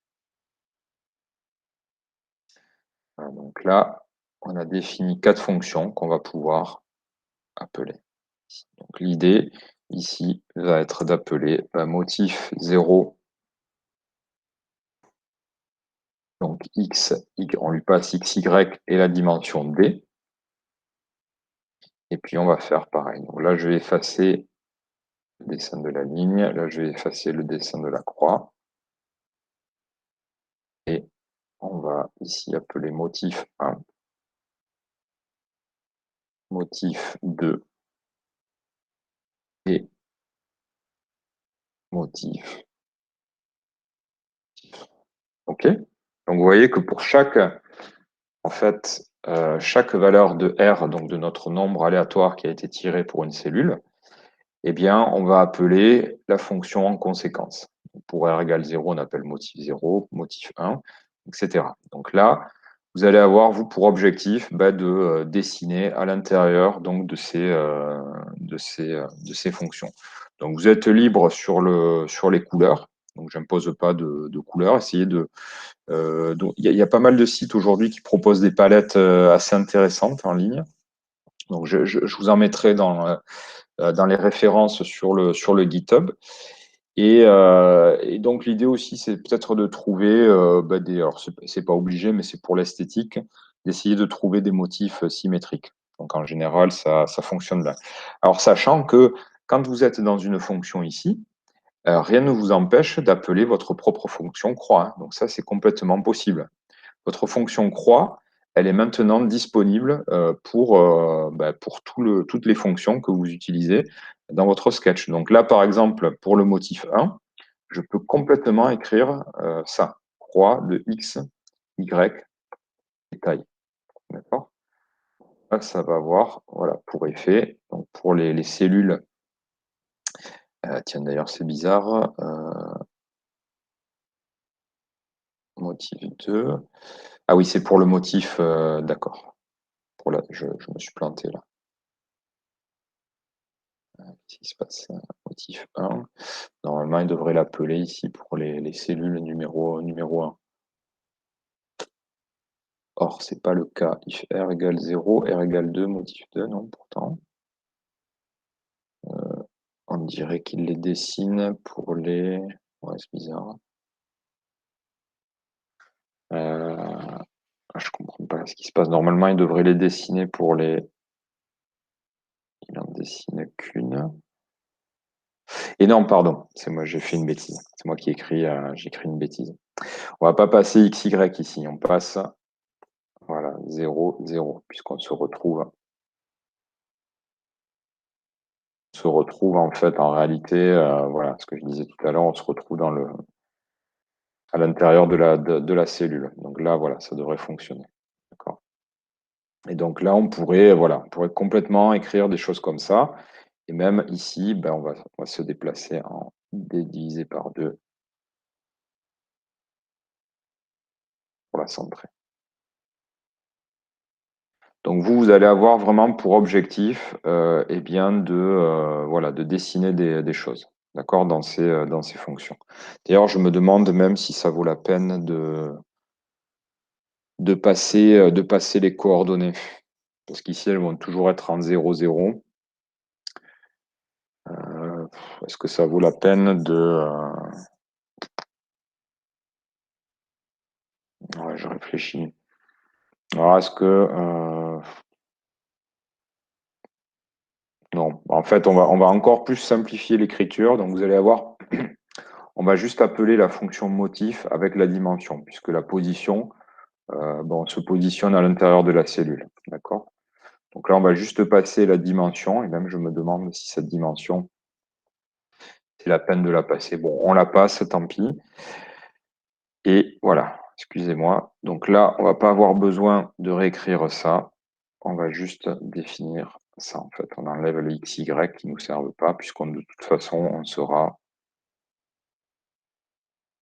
Voilà, donc là, on a défini 4 fonctions qu'on va pouvoir appeler. Donc l'idée ici va être d'appeler motif 0. Donc x, on lui passe xy et la dimension d. Et puis on va faire pareil. Donc là, je vais effacer le dessin de la ligne. Là, je vais effacer le dessin de la croix. Et on va ici appeler motif 1, motif 2 et motif. OK? Donc vous voyez que pour chaque valeur de R, donc de notre nombre aléatoire qui a été tiré pour une cellule, eh bien, on va appeler la fonction en conséquence. Pour R égale 0, on appelle motif 0, motif 1, etc. Donc là, vous allez avoir, vous, pour objectif de dessiner à l'intérieur donc de ces fonctions. Donc vous êtes libre sur les couleurs. Donc je n'impose pas de couleurs. Essayez de. Il y a pas mal de sites aujourd'hui qui proposent des palettes assez intéressantes en ligne. Donc je vous en mettrai dans les références sur le GitHub. Et donc l'idée aussi, c'est peut-être de trouver alors c'est pas obligé, mais c'est pour l'esthétique, d'essayer de trouver des motifs symétriques. Donc en général, ça fonctionne bien. Alors sachant que quand vous êtes dans une fonction ici, rien ne vous empêche d'appeler votre propre fonction croix. Donc ça, c'est complètement possible. Votre fonction croix, elle est maintenant disponible pour toutes les fonctions que vous utilisez dans votre sketch. Donc là, par exemple, pour le motif 1, je peux complètement écrire ça, croix de x, y et taille. D'accord? Là, ça va avoir voilà, pour effet, donc pour les cellules, tiens d'ailleurs c'est bizarre, motif 2, ah oui c'est pour le motif, d'accord, je me suis planté là. Qu'est-ce qui se passe? Motif 1. Normalement, il devrait l'appeler ici pour les cellules numéro 1. Or, ce n'est pas le cas. If R égale 0, R égale 2, motif 2, non, pourtant. On dirait qu'il les dessine pour les. Ouais, c'est bizarre. Je comprends pas ce qui se passe. Normalement, il devrait les dessiner pour les. Il n'en dessine qu'une. Et non, pardon, c'est moi, j'ai fait une bêtise. C'est moi qui ai j'ai écrit une bêtise. On va pas passer XY ici, on passe voilà, 0, 0, puisqu'on se retrouve en fait en réalité, voilà, ce que je disais tout à l'heure, on se retrouve à l'intérieur de la cellule. Donc là, voilà, ça devrait fonctionner. D'accord. Et donc là, on pourrait complètement écrire des choses comme ça. Et même ici, on va se déplacer en d divisé par 2 pour la centrer. Donc vous allez avoir vraiment pour objectif de dessiner des choses, d'accord, dans ces fonctions. D'ailleurs, je me demande même si ça vaut la peine de passer les coordonnées. Parce qu'ici, elles vont toujours être en 0, 0. Est-ce que ça vaut la peine de... Ouais, je réfléchis. Alors, est-ce que... Non, en fait, on va encore plus simplifier l'écriture. Donc, vous allez avoir, on va juste appeler la fonction motif avec la dimension, puisque la position, on se positionne à l'intérieur de la cellule. D'accord? Donc là, on va juste passer la dimension, et même je me demande si cette dimension, c'est la peine de la passer. Bon, on la passe, tant pis. Et voilà, excusez-moi. Donc là, on va pas avoir besoin de réécrire ça. On va juste définir ça, en fait. On enlève les XY qui ne nous servent pas, puisqu'on de toute façon, on sera...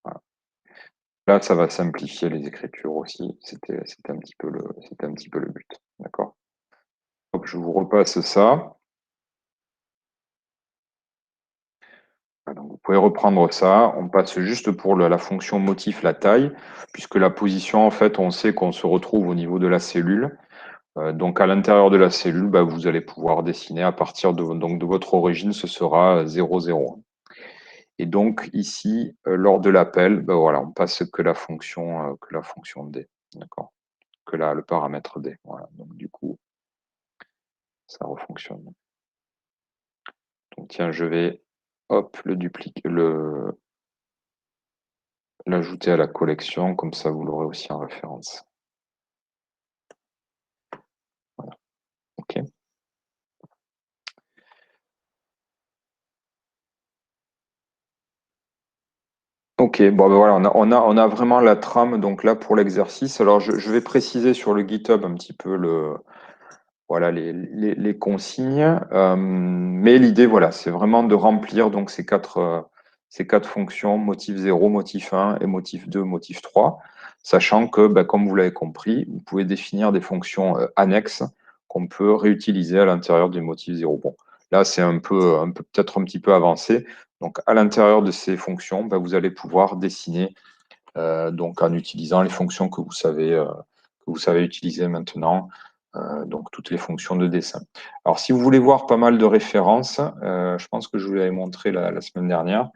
Voilà. Là, ça va simplifier les écritures aussi. C'était un petit peu le but. D'accord? Donc, je vous repasse ça. Donc, vous pouvez reprendre ça. On passe juste pour la fonction motif, la taille, puisque la position, en fait, on sait qu'on se retrouve au niveau de la cellule. Donc, à l'intérieur de la cellule, vous allez pouvoir dessiner à partir de votre origine, ce sera 0, 0. Et donc, ici, lors de l'appel, voilà, on passe que la fonction D. D'accord? Que là, le paramètre D. Voilà. Donc, du coup, ça refonctionne. Donc, tiens, je vais, hop, l'ajouter à la collection, comme ça vous l'aurez aussi en référence. Voilà. OK. OK, bon voilà, on a vraiment la trame donc là pour l'exercice. Alors je vais préciser sur le GitHub un petit peu voilà, les consignes. Mais l'idée, voilà, c'est vraiment de remplir donc ces quatre fonctions, motif 0, motif 1 et motif 2, motif 3, sachant que, comme vous l'avez compris, vous pouvez définir des fonctions annexes qu'on peut réutiliser à l'intérieur du motif 0. Bon, là, c'est peut-être un petit peu avancé. Donc, à l'intérieur de ces fonctions, vous allez pouvoir dessiner donc en utilisant les fonctions que vous savez utiliser maintenant, donc toutes les fonctions de dessin. Alors, si vous voulez voir pas mal de références, je pense que je vous l'avais montré la semaine dernière,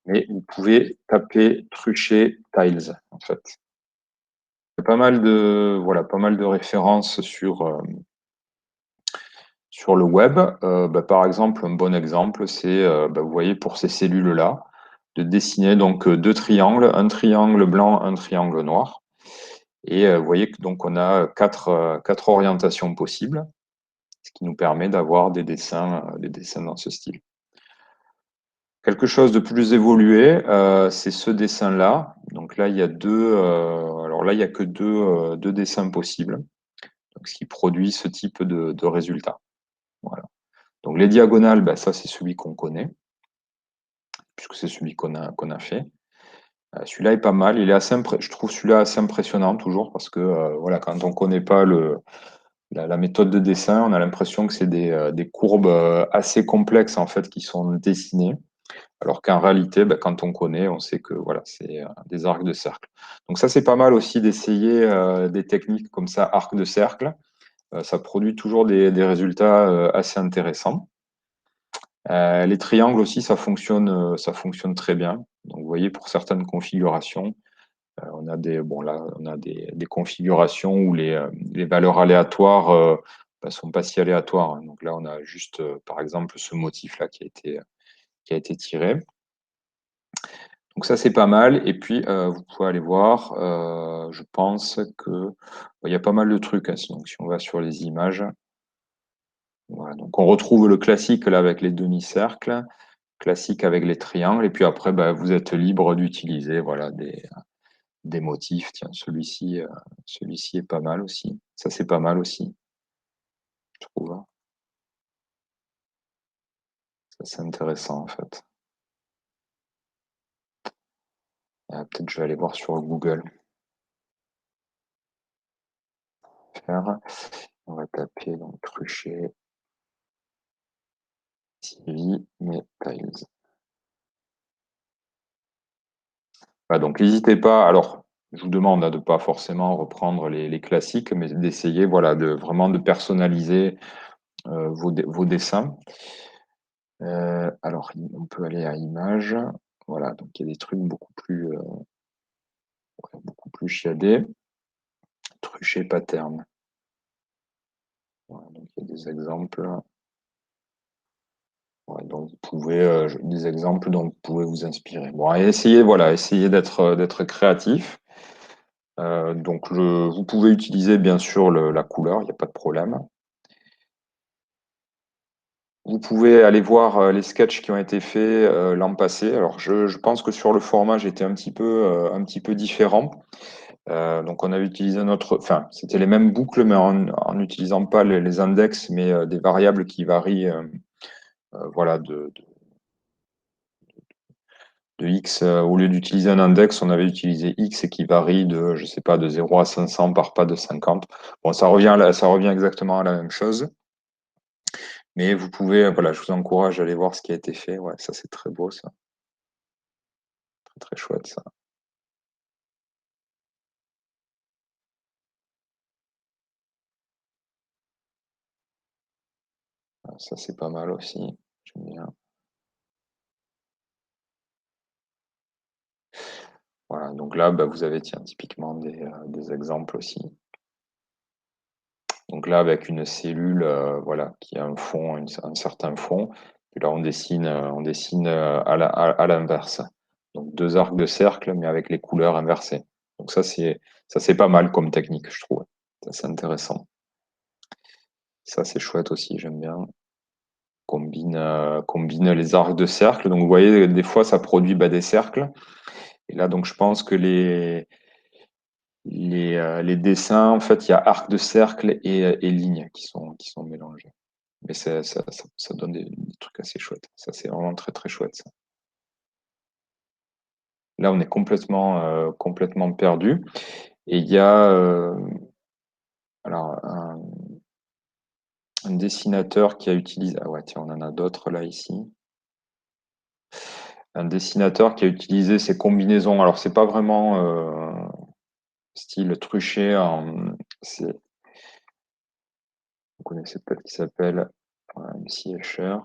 mais vous pouvez taper Truchet Tiles, en fait. Il y a pas mal de références sur le web. Par exemple, un bon exemple, c'est, vous voyez, pour ces cellules-là, de dessiner donc deux triangles, un triangle blanc, un triangle noir. Et vous voyez que donc on a quatre orientations possibles, ce qui nous permet d'avoir des dessins dans ce style. Quelque chose de plus évolué, c'est ce dessin-là. Donc là, il y a il y a que deux dessins possibles, donc, ce qui produit ce type de résultat. Voilà. Donc les diagonales, ça c'est celui qu'on connaît, puisque c'est celui qu'on a fait. Celui-là est pas mal. Je trouve celui-là assez impressionnant toujours parce que voilà, quand on ne connaît pas la méthode de dessin, on a l'impression que c'est des courbes assez complexes en fait qui sont dessinées, alors qu'en réalité, quand on connaît, on sait que voilà, c'est des arcs de cercle. Donc ça, c'est pas mal aussi d'essayer des techniques comme ça, arc de cercle. Ça produit toujours des résultats assez intéressants. Les triangles aussi, ça fonctionne très bien. Donc vous voyez, pour certaines configurations, on a des configurations où les valeurs aléatoires sont pas si aléatoires, hein. Donc là, on a juste, par exemple, ce motif-là qui a été tiré. Donc ça, c'est pas mal. Et puis, vous pouvez aller voir, je pense que il y a pas mal de trucs, hein. Donc si on va sur les images, voilà. Donc on retrouve le classique là avec les demi-cercles, classique avec les triangles. Et puis après, vous êtes libre d'utiliser voilà, des motifs. Tiens, celui-ci est pas mal aussi. Ça, c'est pas mal aussi, je trouve. Ça, c'est intéressant, en fait. Peut-être je vais aller voir sur Google. On va taper donc Truchet TV Tiles. Donc n'hésitez pas. Alors, je vous demande de ne pas forcément reprendre les classiques, mais d'essayer voilà, vraiment de personnaliser vos dessins. Alors, on peut aller à Images. Voilà, donc il y a des trucs beaucoup plus chiadés. Truchet Pattern. Voilà, donc il y a des exemples. Ouais, donc vous pouvez, des exemples dont vous pouvez vous inspirer. Bon, et essayez d'être créatif. Donc, vous pouvez utiliser bien sûr la couleur, il n'y a pas de problème. Vous pouvez aller voir les sketchs qui ont été faits l'an passé. Alors, je pense que sur le format, j'étais un petit peu différent. Donc, on avait utilisé enfin, c'était les mêmes boucles, mais en n'utilisant pas les index, mais des variables qui varient, voilà, de x. Au lieu d'utiliser un index, on avait utilisé x et qui varie de, je sais pas, de 0 à 500 par pas de 50. Bon, ça revient exactement à la même chose. Mais vous pouvez, voilà, je vous encourage à aller voir ce qui a été fait. Ouais, ça, c'est très beau, ça. Très, très chouette, ça. Ça, c'est pas mal aussi. J'aime bien. Voilà, donc là, bah, vous avez, tiens, typiquement des exemples aussi. Donc là, avec une cellule, voilà, qui a un fond, un certain fond. Puis là, on dessine à l'inverse. Donc deux arcs de cercle, mais avec les couleurs inversées. Donc ça, c'est pas mal comme technique, je trouve. Ça, c'est intéressant. Ça, c'est chouette aussi, j'aime bien. Combine les arcs de cercle. Donc, vous voyez, des fois, ça produit bah, des cercles. Et là, donc, je pense que les dessins, en fait, il y a arcs de cercle et lignes qui sont mélangés. Mais ça donne des trucs assez chouettes. Ça, c'est vraiment très, très chouette, ça. Là, on est complètement perdu. Et il y a alors, un dessinateur qui a utilisé. Ah ouais, tiens, on en a d'autres là, ici. Un dessinateur qui a utilisé ces combinaisons. Alors, c'est pas vraiment style truché. Vous connaissez peut-être qui s'appelle MC Escher,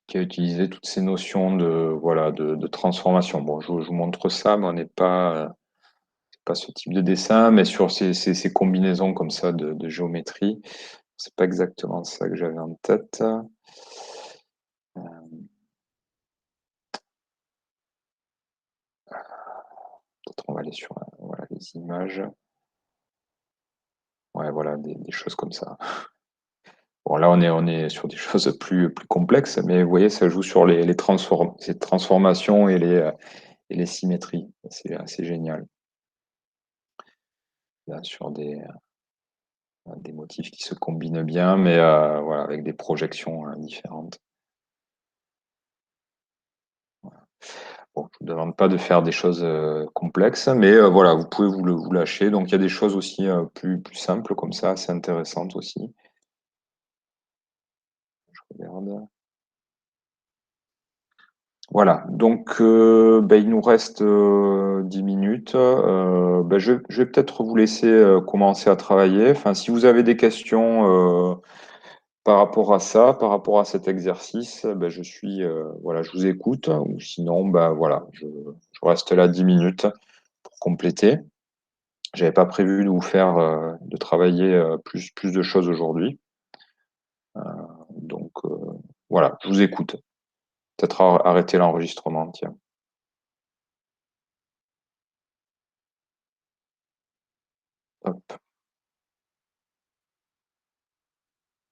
qui a utilisé toutes ces notions voilà, de transformation. Bon, je vous montre ça, mais on n'est pas ce type de dessin, mais sur ces combinaisons comme ça de géométrie. C'est pas exactement ça que j'avais en tête. Peut-être on va aller sur voilà, les images. Ouais, voilà, des choses comme ça. Bon, là, on est sur des choses plus complexes, mais vous voyez, ça joue sur ces transformations et les symétries. C'est assez génial. Là, sur des motifs qui se combinent bien, mais voilà, avec des projections différentes. Bon, je ne vous demande pas de faire des choses complexes, mais voilà, vous pouvez vous lâcher. Donc, il y a des choses aussi plus simples comme ça, assez intéressantes aussi. Je regarde. Voilà, donc ben, il nous reste 10 minutes. Ben, je vais peut-être vous laisser commencer à travailler. Enfin, si vous avez des questions par rapport à ça, par rapport à cet exercice, ben, voilà, je vous écoute. Ou sinon, ben, voilà, je reste là 10 minutes pour compléter. J'avais pas prévu de vous faire de travailler plus de choses aujourd'hui. Donc voilà, je vous écoute. Peut-être arrêter l'enregistrement, tiens. Hop.